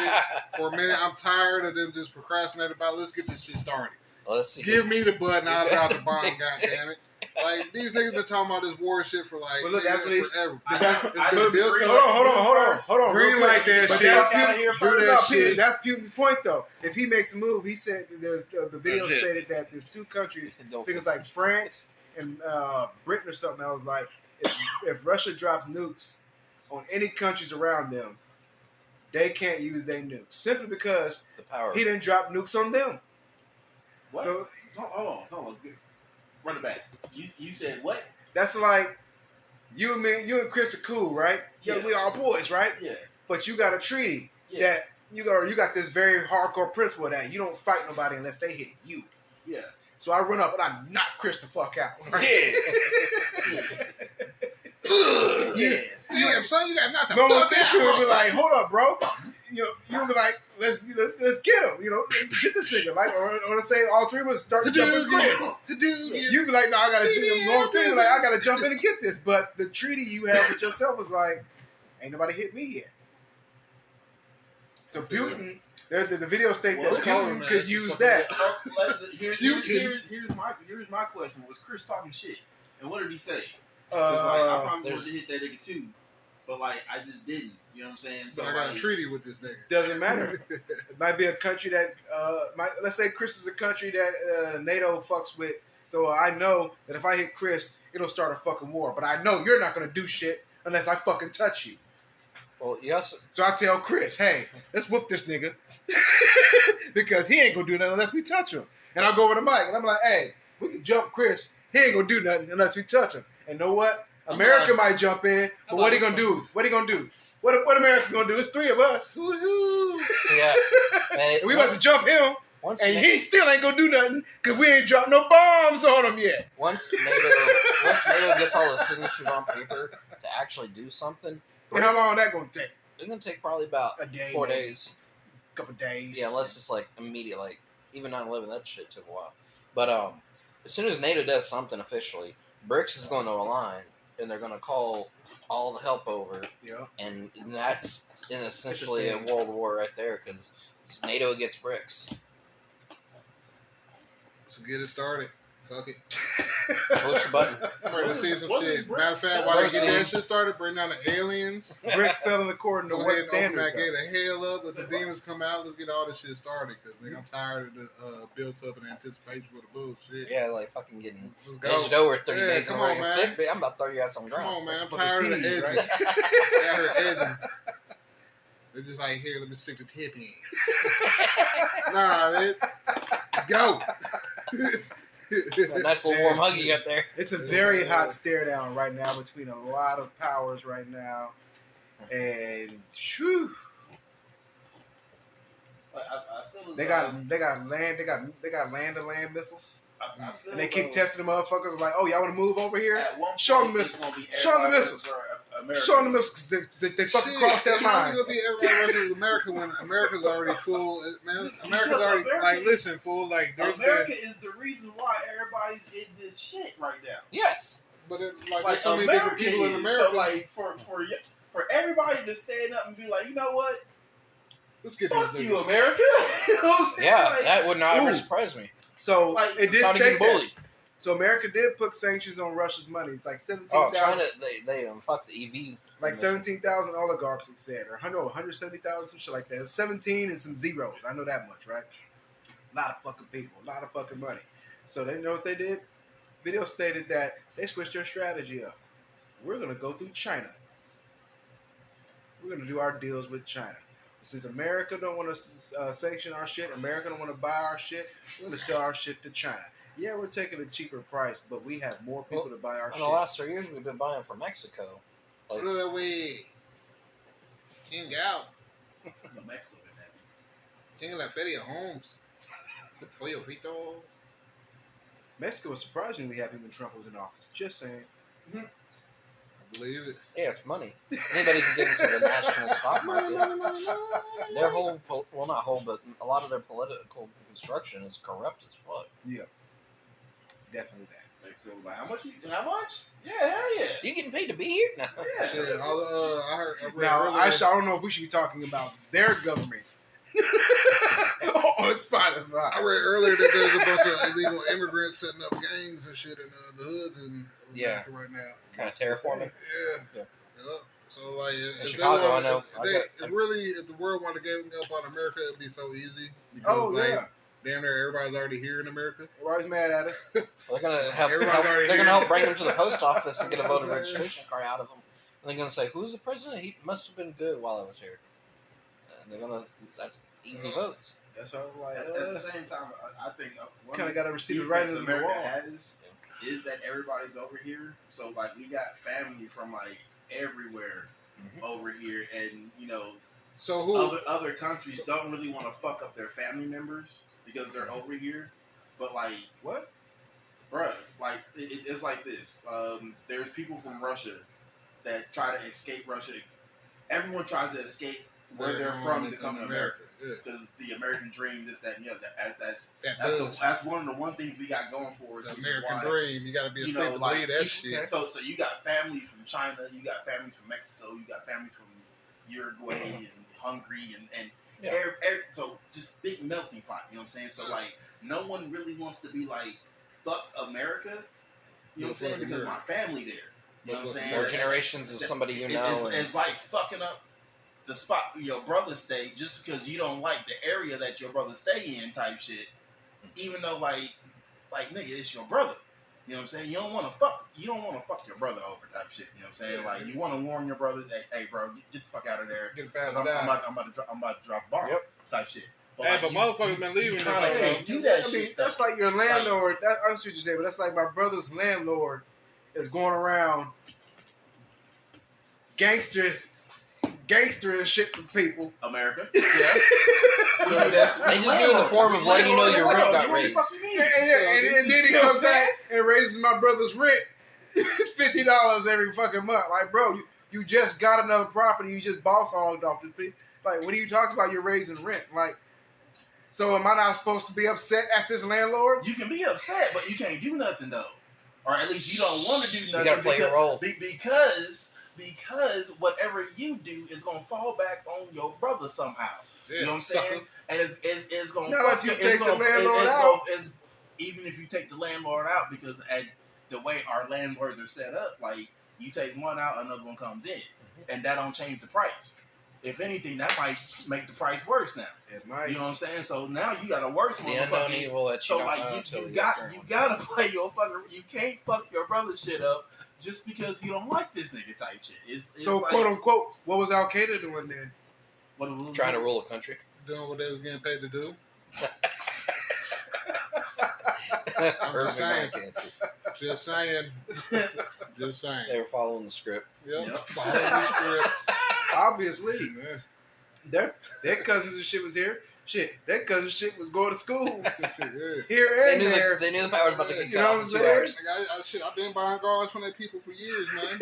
for a minute. I'm tired of them just procrastinating about it. Let's get this shit started. Let's see. Give me the button, I'll drop the bomb, Next goddammit. Like, these niggas been talking about this war shit for like But look, that's what he's- forever. I- That's, I it's been disagree. built Hold up. on, hold on. Green real quick. light that But shit. that's Get out of Putin. here Do first. that No, shit. That's Putin's point, though. If he makes a move, he said the video That's it. stated that there's two countries. I Don't think it's like France and Britain or something. I was like, if Russia drops nukes on any countries around them, they can't use their nukes simply because the power. he didn't drop nukes on them. What? So Hold on. Run it back. You said what? that's like you and Chris are cool, right? Yeah, Yeah. we all boys, right? Yeah. But you got a treaty Yeah. that you got this very hardcore principle that you don't fight nobody unless they hit you. Yeah. So I run up and I knock Chris the fuck out. Yeah. Damn, son, you got nothing. No, Fuck this that. would be like, hold up, bro. You'll be like, let's get him. Get this nigga. Like, or let's say all three of us start jumping Chris. You'd be like, no, I gotta jump. Wrong thing. Like, I gotta jump in and get this. But the treaty you have with yourself was like, ain't nobody hit me yet. So Putin, the video states Well, that Putin man, could it's use just that. Here's my question. Was Chris talking shit? And what did he say? Because I probably there's- wanted to hit that nigga too, but like I just didn't. You know what I'm saying? So I got a treaty with this nigga. Doesn't matter. It might be a country that, let's say Chris is a country that NATO fucks with. So I know that if I hit Chris, it'll start a fucking war. But I know you're not going to do shit unless I fucking touch you. Well, yes. So I tell Chris, hey, let's whoop this nigga. Because he ain't going to do nothing unless we touch him. And I'll go over to Mike and I'm like, hey, we can jump Chris. He ain't going to do nothing unless we touch him. And know what? America might jump in, but what he going to do? What he going to do? What America going to do? It's three of us. Woo-hoo. Yeah. Man, And we about to jump him. once And Na- he still ain't gonna do nothing because we ain't dropped no bombs on him yet. once NATO gets all the signatures on paper to actually do something, And how long that gonna take? it's gonna take probably about A day, 4 maybe. days. A couple days. Yeah, unless it's like immediate, like even 9/11, that shit took a while. But as soon as NATO does something officially, BRICS is going to align, and they're going to call all the help over, Yeah. and that's essentially a thing. world war right there because NATO against BRICS. Let's get it started. Fuck it. Push the button. I'm ready to see some Wasn't shit. BRICS Matter of fact, while they get Proceed. that shit started, bring down the aliens. BRICS fell in according to Go what ahead and open standard? that gate though? of hell up. Let the demons come out. Let's get all this shit started. Because nigga, I'm tired of the built up and anticipation for the bullshit. Yeah, like fucking getting Let's edged go. over 30 Yeah, days come in on, a man. clip, but I'm about to throw you out some Come ground. on, man. I'm For the tired of the tease, edging. right? Out here edging. They're just like, here, let me stick the tip in. Nah, man. Let's go. A nice little warm hug you got there. It's a very hot stare down right now between a lot of powers right now, and whew, I feel as they got land to land missiles, I feel and they as keep though testing the motherfuckers like, oh, y'all want to move over here? at one Show point them it's missiles. gonna be Show them everybody missiles. for America. Show them missiles because they fucking Shit, crossed that it's only line. gonna be everybody versus America when America's already full. Man, America's Because already America like is- listen, fool. Like there's America is the reason why everybody's in this shit right now. Yes. but like Like there's so many different America people in is. America. So like for everybody to stand up and be like, you know what? Let's get Fuck this you, nigga. America. You know what I'm saying? Yeah, Like, that would not ever Ooh. surprise me. So Like, it did China state getting that. bullied. So America did put sanctions on Russia's money. It's like 17,000. Oh, China, they fuck the EV. Like 17,000 oligarchs, it said, or 170,000, some shit like that. It was 17 and some zeros. I know that much, right? A lot of fucking people, a lot of fucking money. So they know what they did. Video stated that they switched their strategy up. We're gonna go through China. We're gonna do our deals with China. Since America don't want to sanction our shit, America don't want to buy our shit, we're gonna sell our shit to China. Yeah, we're taking a cheaper price, but we have more people to buy our In shit. the last 3 years, we've been buying from Mexico. Like, Put it away. King out. No, Mexico been happy. King of la Feria Homes. Pollo frito. Mexico was surprisingly happy when Trump was in office. Just saying. I believe it. yeah, it's money. Anybody can get into the national stock market. Their whole, well, not whole, but a lot of their political construction is corrupt as fuck. Definitely that. Mexico was like, how much? How much? Yeah, hell yeah. You getting paid to be here? No. Yeah. Shit, I read Now, earlier- I don't know if we should be talking about their government on Spotify. I read earlier that there's a bunch of illegal immigrants setting up gangs and shit in the hoods in America right now. Kind of terraforming. Yeah. Yeah. Yep. So like, if Chicago, they wanted, I know. if the world wanted to give up on America, it'd be so easy. Because, Oh, like, yeah. damn near everybody's already here in America. Everybody's mad at us. Well, they're gonna help. Everybody's already They're gonna here. help bring them to the post office and get a voter That's right. registration card out of them. And they're gonna say, "Who's the president? He must have been good while I was here." And they're gonna. That's easy votes. That's why I'm like, At the same time, I think one kind of of got to receive it the right defense into the America wall. has is that everybody's over here. So like, we got family from like everywhere over here, and you know, So who? other countries don't really want to fuck up their family members because they're over here. But like, What? bruh, like it's like this. There's people from Russia that try to escape Russia. Everyone tries to escape where they're from to come to America. Yeah. Because the American dream, this, that, and the other. That That's does. that's one of the things we got going for us. The which is American why, dream. You got to be a you state know, to like, believe that you- shit. So you got families from China, you got families from Mexico, you got families from Uruguay and Hungary, and Yeah. so just big melting pot. You know what I'm saying? So like, no one really wants to be like, fuck America. You know what I'm saying? Fuck Because America. my family there. You know what I'm saying? Or generations of somebody you know. It's like fucking up the spot where your brother stay just because you don't like the area that your brother stay in type shit. Even though like nigga, it's your brother. You know what I'm saying? You don't want to fuck your brother over type shit. You know what I'm saying? Yeah. Like you want to warn your brother, hey bro, get the fuck out of there. Get 'Cause past I'm that. about to drop a bomb Yep. type shit. Hey, but motherfuckers been leaving You this kinda motherfucker. can't do that I mean, shit. that's like your landlord. I see what you're saying, but that's like my brother's landlord is going around gangster and shit to people. America. They just do it in the form of letting you know your rent got raised. And then he comes back and raises my brother's rent $50 every fucking month. Like, bro, you just got another property. You just boss hogged off the people. Like, what are you talking about? You're raising rent. Like, So am I not supposed to be upset at this landlord? You can be upset, but you can't do nothing though, or at least you don't want to do nothing. You gotta play your role because whatever you do is gonna fall back on your brother somehow. Yeah, You know what I'm sucker. saying? And it's gonna Now, fuck if you it's take the gonna- landlord it's out- gonna- it's- even if you take the landlord out, because the way our landlords are set up, like you take one out, another one comes in, and that don't change the price. If anything, that might make the price worse now. It might. You know what I'm saying? So now you got a worse The unknown motherfucker. evil that you So don't like know until you the got current you one's gotta done. play your fucking. You can't fuck your brother shit up just because you don't like this nigga type shit. It's So like, quote unquote, what was Al Qaeda doing then? Trying to rule a country. Doing what they was getting paid to do. Urban saying. cancer. Just saying. Just saying. They were following the script. Yep. Yep. Follow the script. Obviously, Yeah. their cousins and shit was here. Shit, their cousin shit was going to school Yeah. here They and knew, there. they knew the power was about to get You cut know off what in I'm 2 saying? hours. Shit, I've been buying guards from that people for years, man.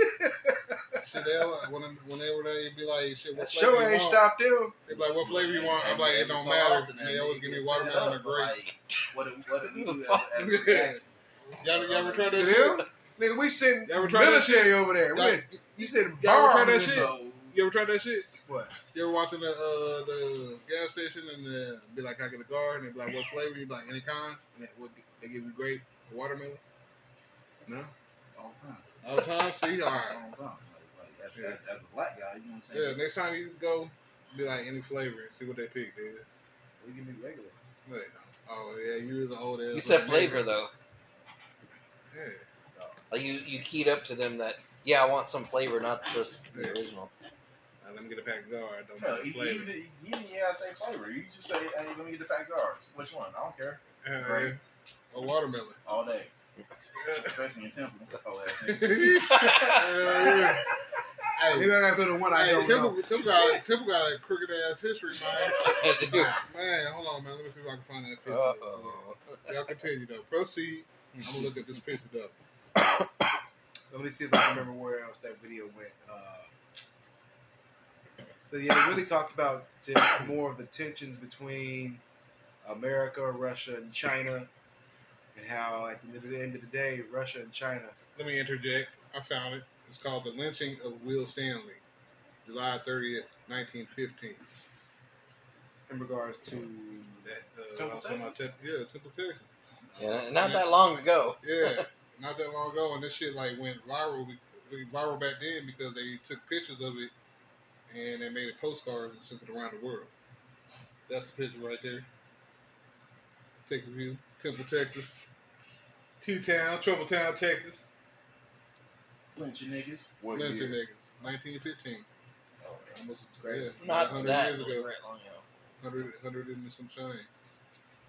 Shit, whenever they be like, shit, what That flavor show you ain't want? stopped them. They be like, what flavor you want? I'm like, it don't matter. And they always give me watermelon or grape. What if we do Fuck. as a reaction? Y'all ever tried that To shit? them, nigga, we send You ever tried that military over there. Y'all- You send y'all ever tried that bombs. shit? So You ever tried that shit? What? You ever walked in the gas station and be like, I get a guard, and they be like, what flavor? You be like, any kind? And they give you grape or watermelon? No? all the time. All the time? See? All right. All the time. Like, as a black guy, you know what I'm Yeah, saying? next time you go, be like, any flavor and see what they pick, dude. They give me regular. No, they don't. Oh, yeah, you was an old ass. You said little flavor nigga. though. Yeah. Like you keyed up to them that I want some flavor, not just the original. Let me get a pack of guard. Don't No, matter you flavor. didn't say flavor. You just say, hey, let me get the fat guards. Which one? I don't care. Grape. Or watermelon. All day. Yeah. Especially in Temple. Oh, ass niggas. Yeah. Hey, Maybe I gotta go to one I don't know. Temple got a crooked ass history, man. Man, hold on, man. Let me see if I can find that picture. Uh-oh. Y'all continue though. Proceed. I'm gonna look at this picture though. Let me see if I can remember where else that video went. So yeah, they really talked about just more of the tensions between America, Russia, and China, and how at the end of the day, Russia and China. Let me interject. I found it. It's called The Lynching of Will Stanley, July 30th, 1915. In regards to Temple, Texas? Temple, Texas. Yeah, not that long ago. Yeah, not that long ago, and this shit like went viral. Viral back then because they took pictures of it and they made it postcards and sent it around the world. That's the picture right there. Take a view. Temple, Texas. T-Town, Trouble Town, Texas. Lynching niggas. What Lynching year? niggas. 1915. Oh, Almost crazy. Not 100 that years ago. great long ago. 100 and some change.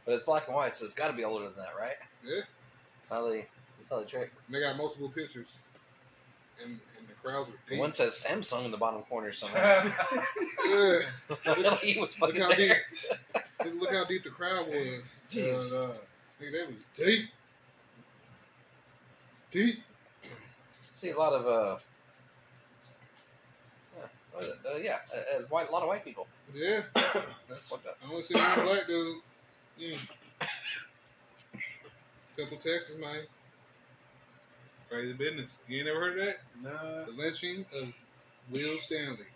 But it's black and white, so it's got to be older than that, right? Yeah. That's how they trick. And they got multiple pictures. And the crowds were deep. One says Samsung in the bottom corner somewhere. Yeah. He was Look fucking how deep. there. Look how deep the crowd was. Jeez. Nigga, that was deep. Deep. See a lot of a lot of white people. Yeah. That's fucked up. I only see one black dude. Temple, Texas, man. Crazy business. You ain't never heard of that? nah. The lynching of Will Stanley,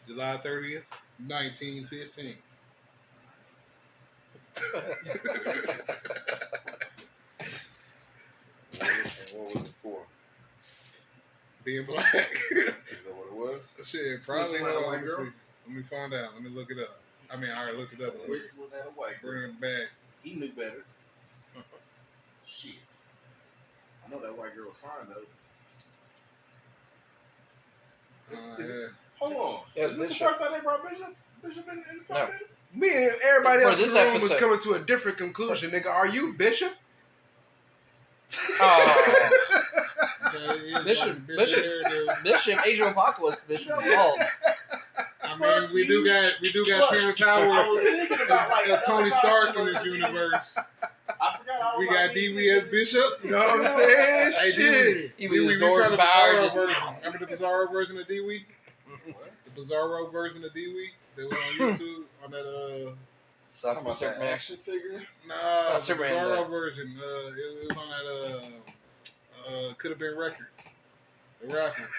July 30th, 1915. And what was it for? Being black. Is that what it was? Shit, probably. Whistling at a Hold on, white let me girl? see. Let me find out. Let me look it up. I mean, I already looked it up. Let me Whistling at a white girl. bring it back. He knew better. Shit. I know that white girl was fine though. Is it- Yeah. Hold on. Yeah, Is this Bishop. the first time they brought Bishop? Bishop in the No. content? Me and everybody For else in this the room was episode- coming to a different conclusion, nigga. Are you Bishop? Oh, Okay, yeah, Bishop- like, Bishop. hair, dude. Bishop, Age of Apocalypse, Bishop Bald. I mean, we do got Terrence I Howard was thinking about like as Tony other Stark in costumes. this universe. I forgot all We about got these DB as bitches. Bishop. You know what I'm saying? Hey, Shit. He Dee Wee, was we tried Zord the Bauer. Bizarro Just, version. Remember the Bizarro version of D-Week? The Bizarro version of D-Week that was on YouTube on that Talking about that Superman. action figure. Nah, the Superman, Bizarro version. It was on that. Could have been records. The rapper.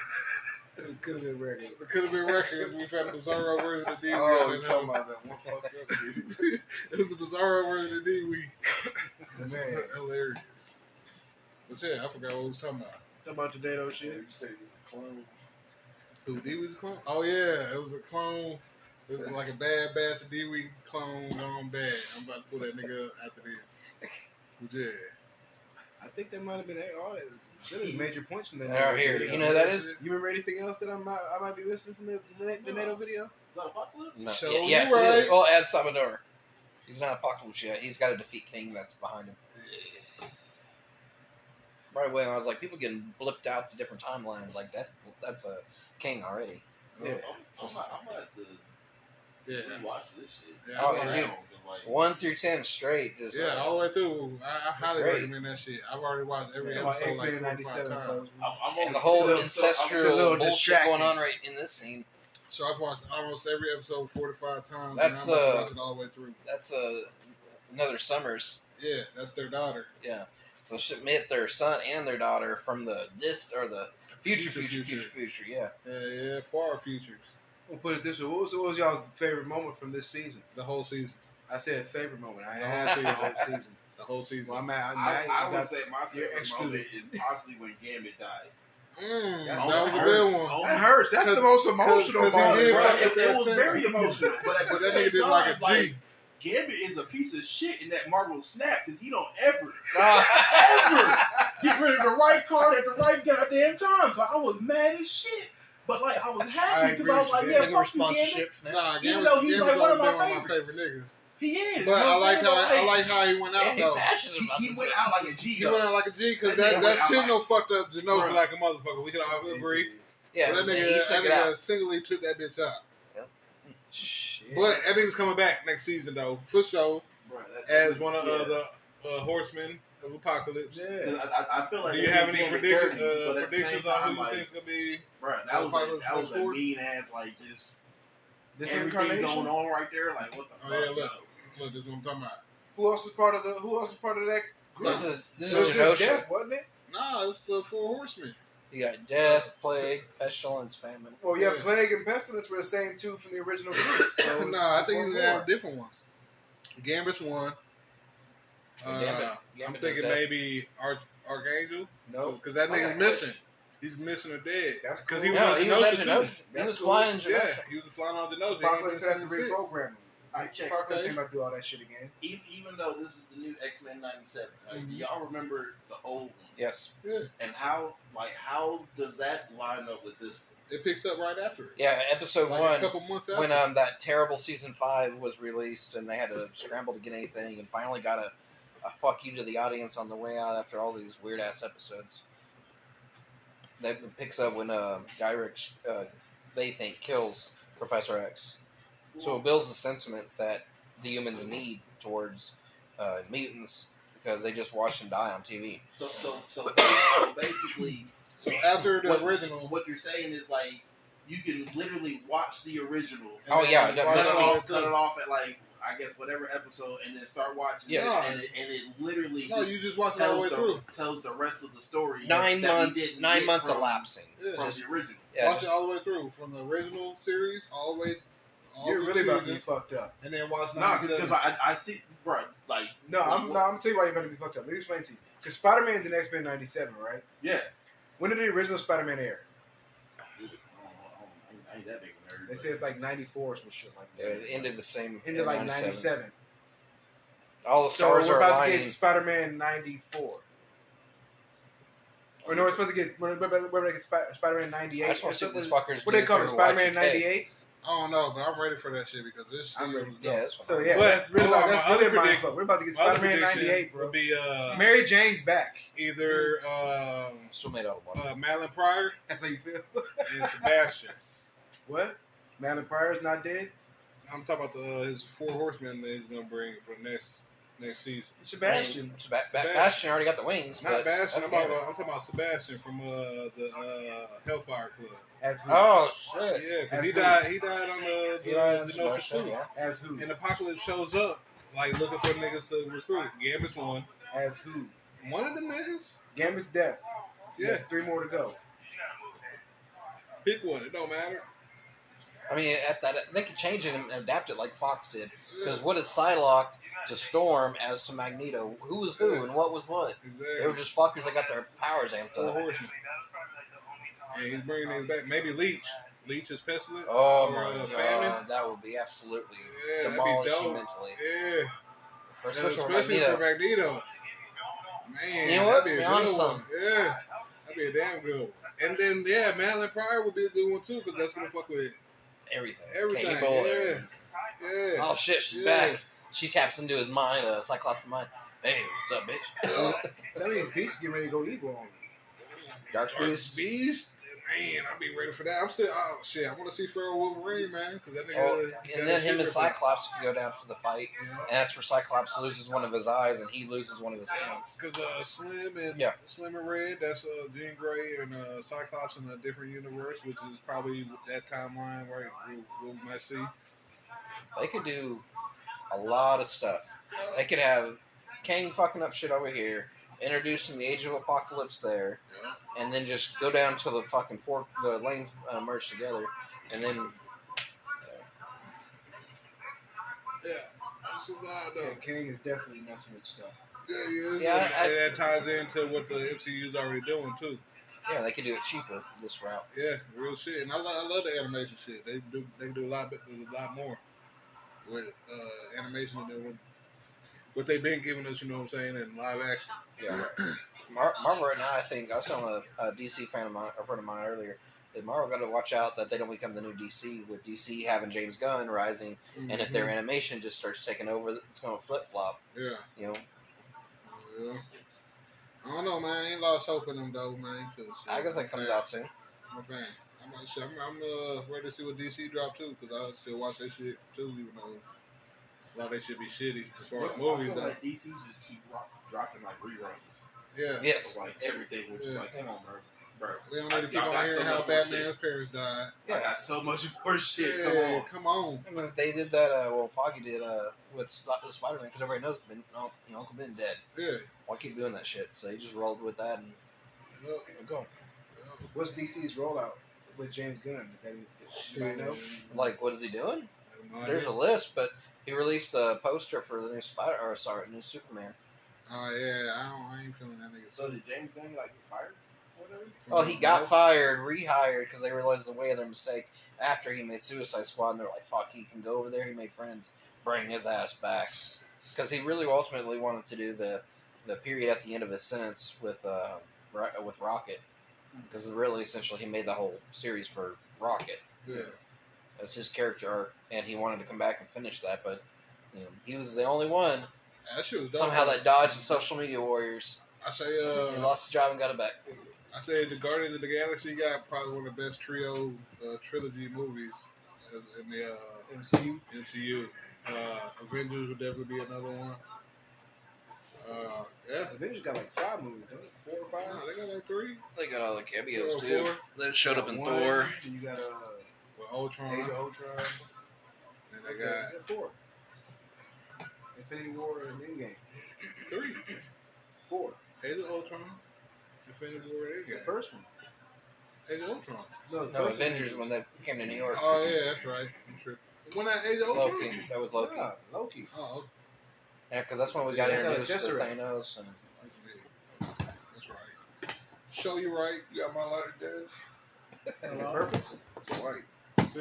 It could have been record. It could have been records. We found the Bizarro version of D. Oh, you talking about that one fucked up dude? It was the Bizarro version of D. Man. Hilarious. But yeah, I forgot what we was talking about. Talk about the NATO You shit. say he's a clone. Who, D was a clone? Oh yeah, it was a clone. It was like a bad bastard D Week clone gone bad. I'm about to pull that nigga up after this. But yeah. I think that might have been all that. Really major points from that. They're here. video. You know who that is? You remember anything else that I might be missing from the NATO video? Is that Apocalypse? No. So, Yes, you're it is. right. Well, as Salvador. He's not Apocalypse yet. He's got to defeat King that's behind him. Right away, I was like, people getting blipped out to different timelines. Like, that's a King already. Yeah. I'm gonna have to Yeah. rewatch this shit. Yeah, Oh, I- dude. 'Cause, like, 1 through 10 straight. Just Yeah, all the way through. I highly great. recommend that shit. I've already watched every Talking about episode like X-Men 4 or 5 '97, times. folks. I'm and only the whole so- it's a ancestral little bullshit distracting. going on right in this scene. So I've watched almost every episode 4 to 5 times. That's, and I'm about to watch it all the way through. That's another Summers. Yeah, that's their daughter. Yeah. So should meet their son and their daughter from the future. Yeah. Yeah, far futures. We'll put it this way. What was y'all's favorite moment from this season? The whole season. I said favorite moment. I The ain't whole asked the whole season. The whole season. Well, I'm at. I would say my you're favorite excluded. moment is possibly when Gambit died. That That's was a hurt. good one. Oh, That hurts. That's the most emotional 'cause he moment. did bro. fuck It, it was very emotional, but at the But that same nigga did time, like a G. like, Gambit is a piece of shit in that Marvel snap because he don't ever get rid of the right card at the right goddamn time. So I was mad as shit, but like I was happy because I was like, yeah, Looking for fuck you, Gambit. sponsorships now. Nah, Even though he's like one of my favorites. niggas. He is. But you know I what like I'm how saying? I like how he went Yeah, out he's though. passionate about He this went shit. out like a G. He went out like a G because That nigga that went out signal like- fucked up Genoa Bruh. like a motherfucker. We can all agree. Yeah, But that he nigga, took it out. singly took that bitch out. Shit. But that nigga's coming back next season though, for sure, Bro, as one of the horsemen of Apocalypse. Yeah. I feel like Do you they have did any Gambit predictions dirty, but at the same on time, who you like, think's gonna be? bro, Apocalypse that was a forward? mean ass like just This everything incarnation. going on right there. Like what the Oh fuck? yeah, look, yo? look, this is what I'm talking about. Who else is part of that group? This is So it's just Genosha. Death, wasn't it? Nah, it's the 4 horsemen. You got death, plague, pestilence, famine. Well, yeah, Yeah. Plague and Pestilence were the same two from the original group. So it's Nah, I think one he's gonna more. have different ones. Gambit's one. Gambit I'm is thinking dead. maybe Archangel. No, Because that I nigga's got missing. He's missing or dead. That's Because cool. he was No, on he was at Genosha, too. Genosha. He That's was cool. flying in Genosha. Yeah, he was flying on Genosha. Apocalypse He ain't has to been since. reprogram. I checked. Apocalypse Okay. ain't about to do all that shit again. Even though this is the new X-Men '97, Mhm. do y'all remember the old one? Yes. And how does that line up with this? It picks up right after it. Yeah, episode Like a 1, couple months after. when that terrible season 5 was released and they had to scramble to get anything and finally got a fuck you to the audience on the way out after all these weird ass episodes. That picks up when Guy Rich, they think, kills Professor X. So it builds the sentiment that the humans need towards mutants because they just watch them die on TV. So basically, So after the what, original, what you're saying is like you can literally watch the original. and Oh, then yeah, watch definitely. all cut through. it off at like I guess whatever episode, and then start watching. Yes. this, and it literally No, just you just watch it all the way through. tells the rest of the story. 9 that we months, didn't 9 get months from, elapsing. Yeah. from Just- the original. Yeah, Watch just- it all the way through, from the original series all the way. All You're through really about to be seasons, fucked up. and then watch Nah, 97. because I see, bro, like No, I'm gonna tell you why you're about to be fucked up. Let me explain to you. Because Spider-Man's in X-Men '97, right? yeah. When did the original Spider-Man air? I ain't that big of a nerd. They say it's like '94 or some shit like Yeah, that. it ended the same. Into in like '97. All the stars so we're are about to aligning. get Spider-Man '94. Or no, we're supposed to get we're about to get Spider-Man '98. I just want to see what these fuckers What they do call it? through Spider-Man Y2K. '98. I don't know, but I'm ready for that shit because this shit I'm ready. was Yeah, dope. that's So fine. yeah, But, that's really hold on, that's my really other mind prediction- fuck. We're about to get My other Spider-Man prediction '98, bro. would be Mary Jane's back. either Still made out of one. Madeline Pryor That's how you feel. and Sebastian. What? Madeline Pryor's not dead. I'm talking about his 4 horsemen that he's gonna bring for the next next season. Sebastian. Bastion already got the wings. Not but Bastion. that's I'm good. talking about Sebastian from the Hellfire Club. As who? Oh shit! Yeah, because As he who? died. He died on the No Bastion, Pursuit. yeah. As who? And Apocalypse shows up like looking for niggas to recruit. Gambit's one. As who? One of them niggas. Gambit's death. Yeah. 3 more to go. Pick one. It don't matter. I mean, at that they could change it and adapt it like Fox did. Because Yeah. what is Psylocke to Storm as to Magneto? Who was who and what was what? Exactly. They were just fuckers that got their powers amped Four up. horsemen. And he's bringing niggas back. Maybe Leech. Leech is Pestilence. Oh or, my Famine. god, that would be absolutely Yeah, that'd be demolishing dope. mentally. Yeah. Especially for Especially Magneto. for Magneto. Man, You know what? that'd be Be a on good one. some. Yeah. That'd be a damn good one. And then, yeah, Madeline Pryor would be a good one, too, because that's going to fuck with Everything. everything. Cable, Yeah. Yeah. Oh shit, she's Yeah. back. She taps into his mind, Cyclops' mind. Hey, what's up, bitch? That means Beast getting ready to go evil on him. Dark Beast. Beast? Man, I'll be ready for that. I'm still, oh, shit. I want to see Feral Wolverine, man, because that nigga. Oh, got and then that him shit and for- Cyclops could go down for the fight, Yeah. and that's where Cyclops loses one of his eyes and he loses one of his hands. Because Slim and Yeah. Slim and Red, that's Jean Grey and Cyclops in a different universe, which is probably that timeline where we might see. They could do a lot of stuff. They could have Kang fucking up shit over here, introducing the Age of Apocalypse there, and then just go down to the fucking the lanes merge together, and then Yeah, that's a lot though. Yeah, King is definitely messing with stuff. Yeah, and that ties into what the MCU is already doing too. yeah, they could do it cheaper this route. Yeah, real shit. And I love the animation shit. They do a lot more with animation than what they've been giving us. You know what I'm saying? In live action. Yeah, Marvel right now. I think I was telling a DC fan of mine, a friend of mine earlier, that Marvel got to watch out that they don't become the new DC. With DC having James Gunn rising, and if their animation just starts taking over, it's going to flip flop. Yeah. You know, Yeah. I don't know, man. I ain't lost hope in them though, man. Agatha comes out soon. I'm a fan. I'm ready to see what DC drop too, because I still watch that shit too, even though a lot of that shit be shitty as far as I movies feel though. like DC just keep dropping like reruns Yeah. Yes. of like everything, which is like, come on, bro. We don't need to keep Y'all on got hearing so how much more Batman's parents died. I got so much more shit. Yeah, Come on. come on. They did that. Well, Foggy did with Spider-Man because everybody knows Uncle Ben dead. Yeah. Why keep doing that shit? So he just rolled with that and go. What's DC's rollout with James Gunn? Anybody know? Like, what is he doing? I have no There's a idea. list, but he released a poster for the new new Superman. Oh yeah, I ain't feeling that nigga. So did James Gunn like get fired? Or whatever? Oh, he got fired, rehired because they realized the way of their mistake after he made Suicide Squad, and they're like, "Fuck, he can go over there. He made friends. Bring his ass back." Because he really ultimately wanted to do the period at the end of his sentence with Rocket, because really essentially he made the whole series for Rocket. Yeah. That's his character arc, and he wanted to come back and finish that, but he was the only one That shit was dope. somehow that dodged the social media warriors. I say He lost the job and got it back. I say the Guardians of the Galaxy got probably one of the best trilogy movies in the MCU. Avengers would definitely be another one. Yeah. Avengers got like 5 movies, don't it? 4 or 5? No, they got like 3 They got all the cameos Four. too. They showed up in One, Thor. and you got with Ultron. Age of Ultron. And they got 4. Infinity War and Endgame. 3. 4. Age of Ultron. Infinity War. The Endgame. first one. Age of Ultron. No, the No, first Avengers when they came to New York. Oh yeah, that's right. I'm sure. When that Age of Ultron. Loki. That was Loki. Ah, Loki. Oh, Yeah, because that's when we got That's how introduced to Tesseract. Thanos. And okay. That's right. Show you right. You got my lighter, Des? Is it purple? It's white. Yeah. How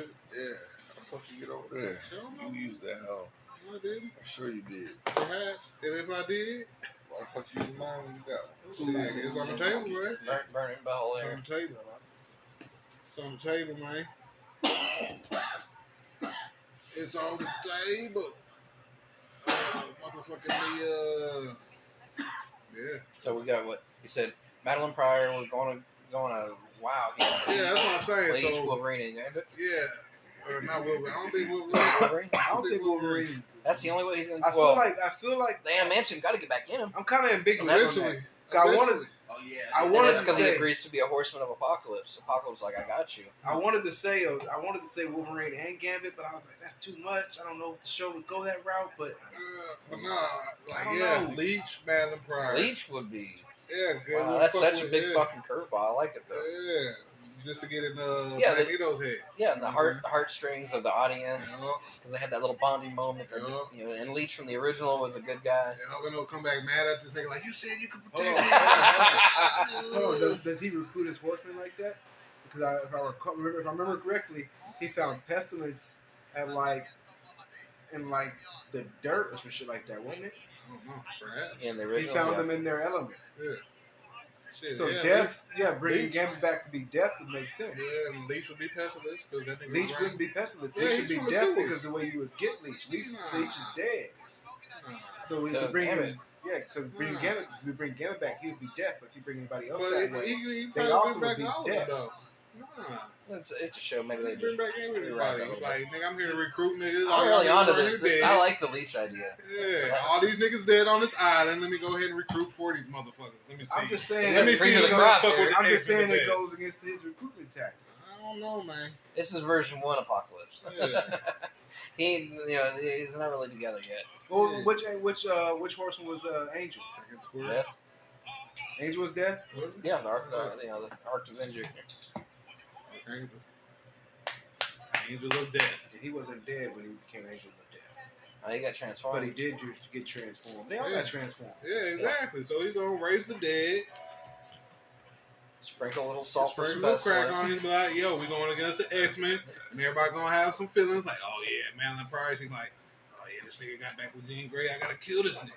the fuck you get over there? Show You used that hell. I did. I'm sure you did. Perhaps. And if I did, Why the fuck you use mine when you got one? shit, it's on the table, man. burning the whole It's air. on the table. It's on the table, man. It's on the table. Motherfucking yeah. So we got what he said. Madeline Pryor was going to wow. Yeah, that's what I'm saying. Each So, Wolverine and yeah. Or not Wolverine. I don't think Wolverine. Wolverine? I don't think Wolverine. That's the only way he's gonna. I feel like the Adamantium got to get back in him. I'm kind of ambiguous on that. Eventually. I wanted, Oh yeah. I And wanted that's to because he say, agrees to be a horseman of Apocalypse. Apocalypse, like, I got you. I wanted to say Wolverine and Gambit, but I was like, that's too much. I don't know if the show would go that route, but But nah, like, I don't yeah, know. Leech, Madeline Pryor. Leech would be. Yeah, good. Wow, We'll that's fuck such a with- big yeah. fucking curveball. I like it though. Yeah, just to get in Yeah, Magneto's head. Yeah, and the heartstrings of the audience, Yeah. because they had that little bonding moment. That, Yeah. you know, and Leech from the original was a good guy. Y'all gonna come back mad at this nigga like, you said you could Hold protect on. me. Hold on, does he recruit his horsemen like that? Because if I remember correctly, he found Pestilence at in the dirt or some shit like that, wasn't it? I don't know, perhaps. In the He original, found yeah. them in their element. Yeah. Shit, So yeah, Death, bringing Leech. Gambit back to be Death would make sense. Yeah, and Leech would be pestilence because that nigga Leech was wouldn't be Pestilence. Yeah, Leech he's would be from the Death sewers. because the way you would get Leech. Leech is dead. Nah. So we So could bring Gambit. him. Yeah, to bring Nah. Gambit, we bring Gambit back. He would be Death. But if you bring anybody else But that way, he they probably also bring would back be all of them dead. though. Nah. It's a show. Maybe He they bring just. back rewrite everybody. that a little Like, nigga, I'm here to recruit niggas. I'm really Y'all onto already this. dead. I like the Leech idea. Yeah, all these niggas dead on this island. Let me go ahead and recruit 40 motherfuckers. Let me see. I'm just saying. Let me Bring see to who's the gonna crop fuck here. with I'm the just saying X-Men it the goes against his recruitment tactics. best. I don't know, man. This is version 1 Apocalypse. Yeah. He's not really together yet. Well, Yeah. which horseman was Angel? Second square. Death? Angel was Death. Was it? Yeah, the Arc Avenger. Angel. Angel of Death. And he wasn't dead when he became Angel of Death, He got transformed. but he did get transformed. They all Yeah. got transformed. Yeah, exactly. So he's gonna raise the dead. Sprinkle a little salt for Sprinkle some some crack on pestilence. him. Be like, yo, we going against the X-Men, and everybody gonna have some feelings like, oh yeah, Madeline Pryor. He like, oh yeah, this nigga got back with Jean Grey. I gotta kill this nigga.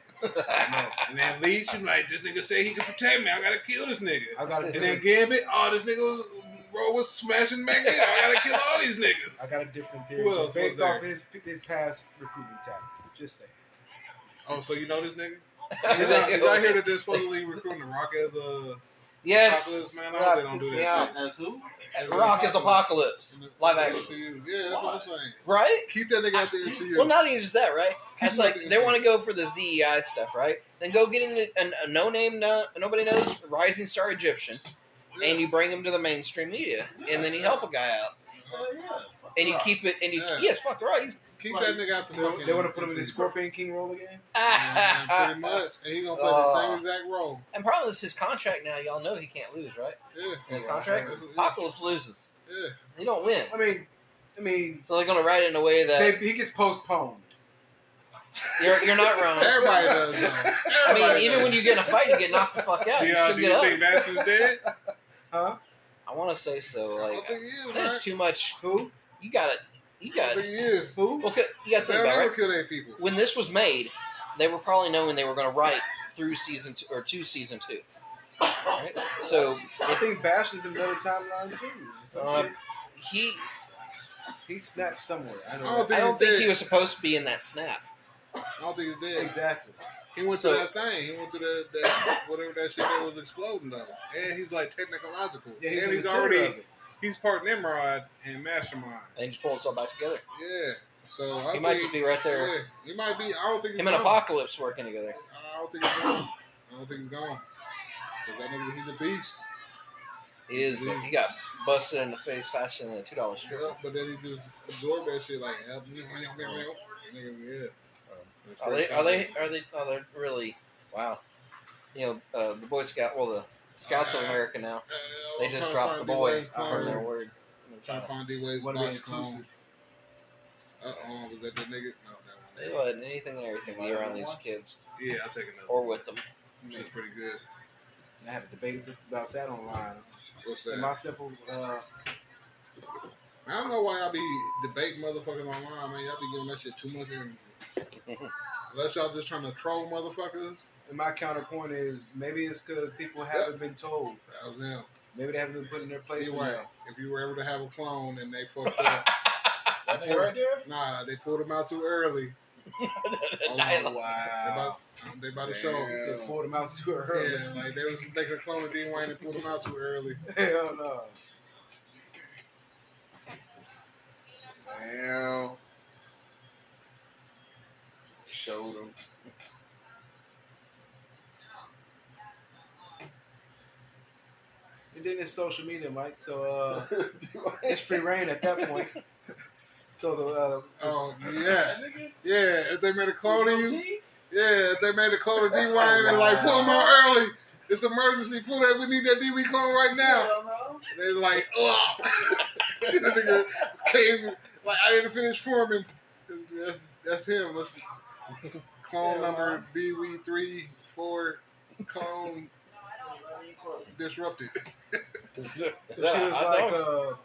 And then Leech, you like, this nigga say he can protect me. I gotta kill this nigga. I got a And then different. Gambit, oh, this nigga was bro was smashing Magneto. I gotta kill all these niggas. I got a different theory Who just else based was off there? his past recruitment tactics. Just saying. Oh, so you know this nigga? Did I hear that they're supposedly recruiting The Rock as a Yes. Apocalypse, man? I hope they don't do that. Yeah. That's who? Rock is Apocalypse. Live action. Yeah, that's what I'm saying. Right? Keep that nigga out the MCU. Well, not even just that, right? It's Keep like looking they into want to go for this DEI stuff, right? Then go get in a no-name, nobody knows rising star Egyptian, Yeah. and you bring him to the mainstream media, and then you help a guy out, and you keep it, and you Yeah. yes, fuck the right. He's Keep that nigga out the So fucking they want to put him in the MCU. Scorpion King role again. Yeah, pretty much. And he gonna play the same exact role. And problem is his contract now. Y'all know he can't lose, right? Yeah. In his contract, Yeah. Apocalypse loses. Yeah. He don't win. I mean, So they're gonna write it in a way that he gets postponed. you're not wrong. Everybody does though. I mean, even when you get in a fight, you get knocked the fuck out. You Yeah, should do get you up. think Matthew's dead? Huh? I want to say so. I don't Like think he is, man. that's too much. Who? You got it. You I got don't it. think he is. Who? Well, you got to think They'll about it, never right? kill their people. When this was made, they were probably knowing they were going to write through season 2 or to season 2. Right? So I think Bash is in another timeline too. Some Uh, shit. he, He snapped somewhere. I know. I don't that. I don't think dead. he was supposed to be in that snap. I don't think he's dead. Exactly. He went So- to that thing. He went to that whatever that shit that was exploding though. And he's like technological. Yeah, he's and in he's the center already of it. he's part Nimrod and Mastermind. And just pull himself back together. Yeah. So I He think, might just be right there. Yeah, he might be. I don't think he's Him and gone. Apocalypse working together. I don't think he's gone. I don't think he's gone. 'Cause that nigga, he's a beast. He is, but he got busted in the face faster than a $2 strip. Yeah, but then he just absorbed that shit like help me. Yeah. Are they really? Wow. You know, the Boy Scout, well, the Scouts of America now, they just dropped the boy from their word. Trying to find D-Ways Want to be box clone. inclusive. Was that the nigga? No, They that one. let anything and everything be around these kids Yeah, I'll take another. or with them. That's pretty good. I had a debate about that online. What's In that? my simple, I don't know why y'all be debating motherfuckers online, man. Y'all be giving that shit too much energy. Unless y'all just trying to troll motherfuckers. and my counterpoint is maybe it's because people haven't been told. That was him. Maybe they haven't been put in their place. Anyway, enough. if you were ever to have a clone and they fucked up, That nigga right there? nah, they pulled him out too early. Dialogue. Wow. They about to show He him. said pulled him out too early. Yeah, like they was making a clone of Dean Wayne and pulled him out too early. Hell no. Damn. Showed him. And then it's social media, Mike. So it's free reign at that point. So Oh yeah, Nigga, yeah. If they made a clone of with no you, teeth? yeah. If they made a clone of D Wayne and like pull him out early, it's emergency. Pull that. We need that DB clone right now. Hell no. And they're like, ugh. That nigga came like I didn't finish forming. That's him. Let's clone number BW34 clone disrupted. so she was like,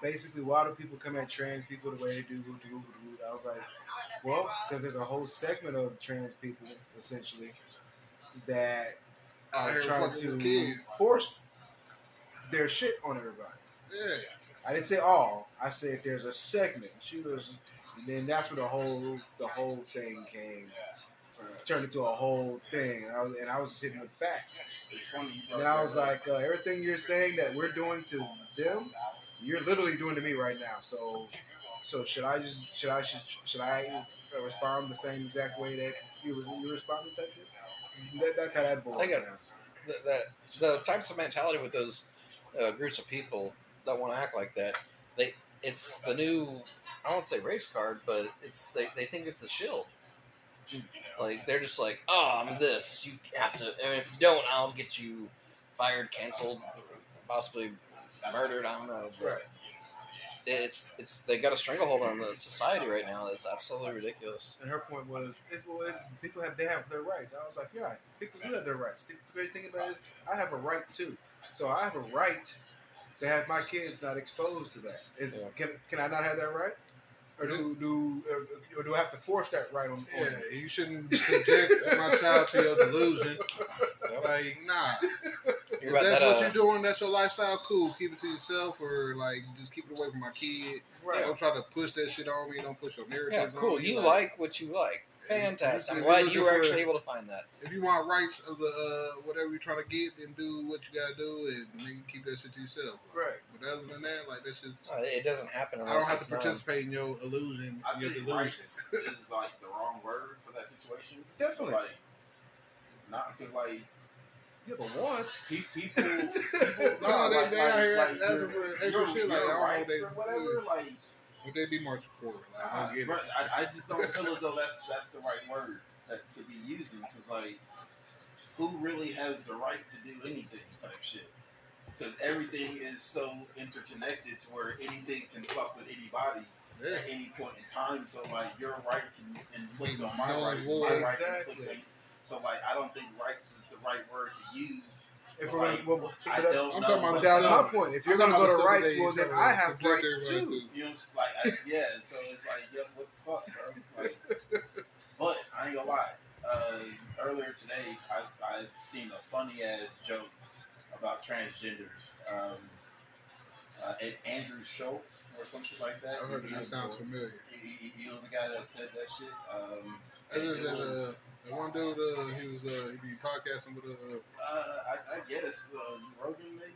basically, why do people come at trans people the way they do? I was like, well, because there's a whole segment of trans people, essentially, that Out are here trying fucking with to kids. force their shit on everybody. Yeah. I didn't say all. I said there's a segment. She was, and then that's where the whole thing came, turned into a whole thing. And I was just hitting with facts. It's funny you And brought then I that was up. like, everything you're saying that we're doing to them, you're literally doing to me right now. So should I respond the same exact way that you responding type shit? That's how that boils I got down. the types of mentality with those groups of people that want to act like that. It's the new, I won't say race card, but they think it's a shield. Like they're just like, oh, I'm this. You have to, and if you don't, I'll get you fired, canceled, possibly murdered. I don't know. But Right. it's they got a stranglehold on the society right now. That's absolutely ridiculous. And her point was, people have their rights. I was like, yeah, people do have their rights. The greatest thing about it is I have a right too. So I have a right to have my kids not exposed to that. Can I not have that right? Or do I have to force that right on? Yeah, you shouldn't subject my child to your delusion. Like, nah. If that's what you're doing, that's your lifestyle, cool. Keep it to yourself or, like, just keep it away from my kid. Right. Don't try to push that shit on me. Don't push your narrative Yeah, cool. on me. You like what you like. Fantastic. If I'm you're glad looking you were for- actually able to find that. If you want rights of the whatever you're trying to get, then do what you gotta do and you keep that shit to yourself. Right. But other than that, like, that's just... It doesn't happen I unless don't have it's to participate in your illusion, I your think delusion. rights is like the wrong word for that situation. Definitely. Like, not because like Yeah, but what? people No, they out here asking for extra your shit. Like, I don't know what rights they or whatever. Like, what they be marching for. Like, I don't get bro, it. I just don't feel as though that's the right word to be using because like, who really has the right to do anything type shit? Because everything is so interconnected to where anything can fuck with anybody Yeah. at any point in time. So like, your right can inflict on my No right, void. my right can Exactly. inflict on. So like, I don't think rights is the right word to use. If we're Like, gonna, I but don't I'm know. talking about but the that was stuff. my point. If you're I'm gonna talking go to about the rights, stuff well that then they I have subject rights everybody too. You know, like yeah. So it's like, yeah, what the fuck, bro? Like, but I ain't gonna lie. Earlier today, I seen a funny ass joke about transgenders. Andrew Schultz or some shit like that. I heard that sounds familiar. He was the guy that said that shit. Other It than was, the one dude, he be podcasting with I guess Rogan maybe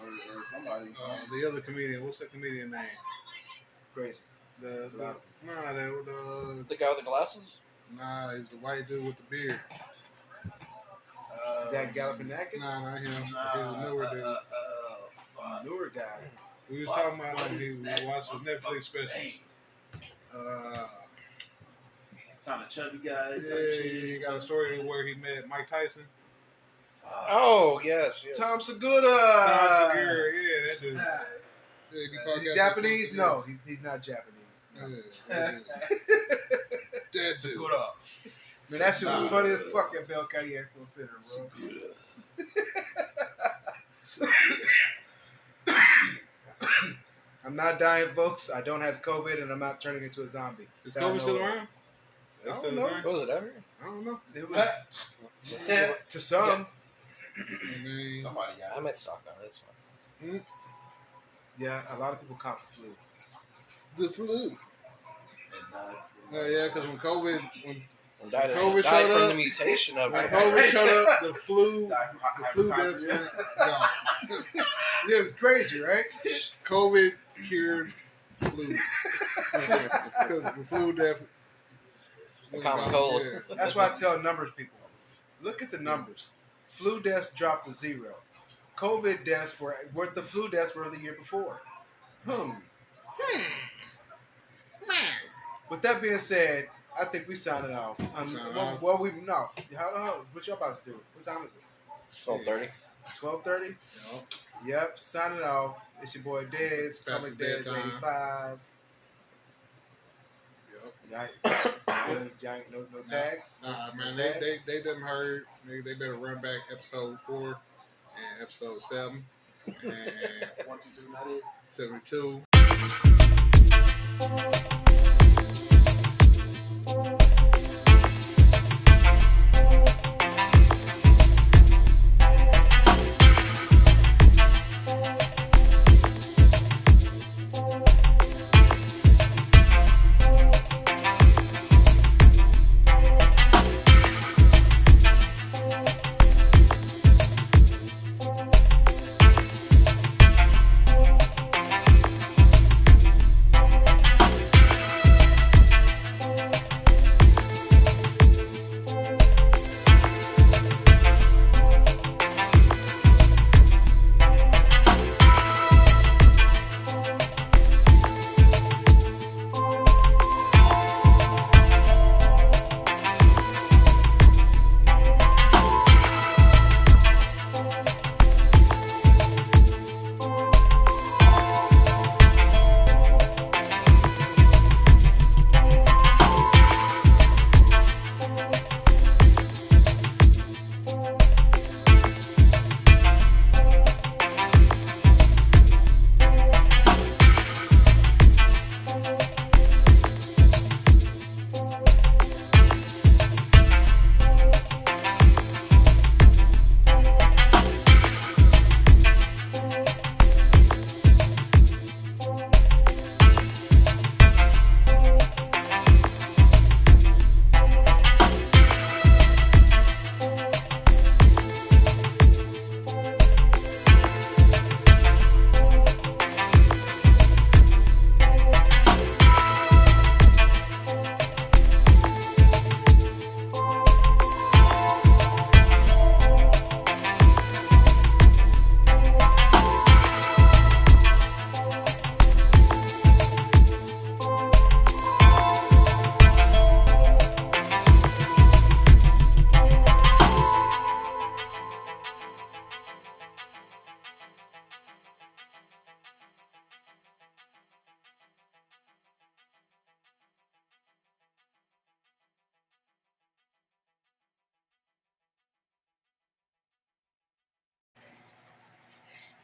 or somebody. the other comedian. What's that comedian name? Crazy. The The guy with the glasses? he's the white dude with the beard. Zach Galifianakis? Nah, not him. He's a newer dude. Newer guy. We was talking about him. We watched the Netflix special. Kind of chubby guy. Yeah, he got a story where he met Mike Tyson. Oh, yes. Tom Segura. Tom Segura, yeah, that dude. Yeah, he Is podcasting he with Japanese? Tom No, he's not Japanese. No. Segura. Yeah, that dude. Segura. Man, that shit was funny as fuck at Bell County Expo Center, bro. I'm not dying, folks. I don't have COVID, and I'm not turning into a zombie. Is COVID still around? I That's don't still know. around? Was it ever? I don't know. It was, to some, I mean, Somebody got I it. might stock on it. It's fine. yeah, a lot of people caught the flu. the flu. And died from- Yeah, because when COVID Died COVID died showed from up. the mutation of when it. COVID showed up, the flu Died deaths from were gone. Yeah, it was crazy, right? COVID cured flu. Because the flu death. The common cold. Yeah. That's why I tell numbers people. Look at the numbers. Flu deaths dropped to 0. COVID deaths were the flu deaths were the year before. With that being said, I think we signing off. Signing off. Well, we no. How? What y'all about to do? What time is it? 12:30. 12:30. Yep. Signing off. It's your boy Dez. Past Comic the Dez bedtime. 85. Y'all ain't no tags. Nah, man, No tags? they done heard. They better run back episode 4 and episode 7 and 72.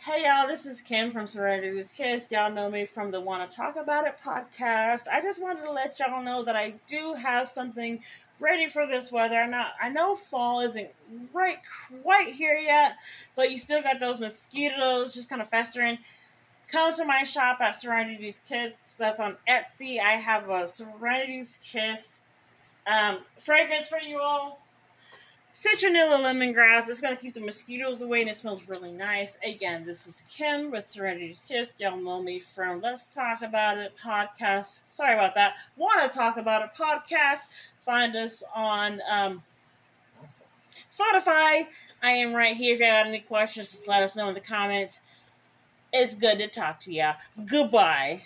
Hey y'all, this is Kim from Serenity's Kiss. Y'all know me from the Wanna Talk About It podcast. I just wanted to let y'all know that I do have something ready for this weather. I know fall isn't quite here yet, but you still got those mosquitoes just kind of festering. Come to my shop at Serenity's Kiss. That's on Etsy. I have a Serenity's Kiss fragrance for you all. Citronella lemongrass. It's going to keep the mosquitoes away and it smells really nice. Again, this is Kim with Serenity's Kiss. Y'all know me from Let's Talk About It podcast. Sorry about that. Want to Talk About It podcast. Find us on Spotify. I am right here. If you have any questions, just let us know in the comments. It's good to talk to ya. Goodbye.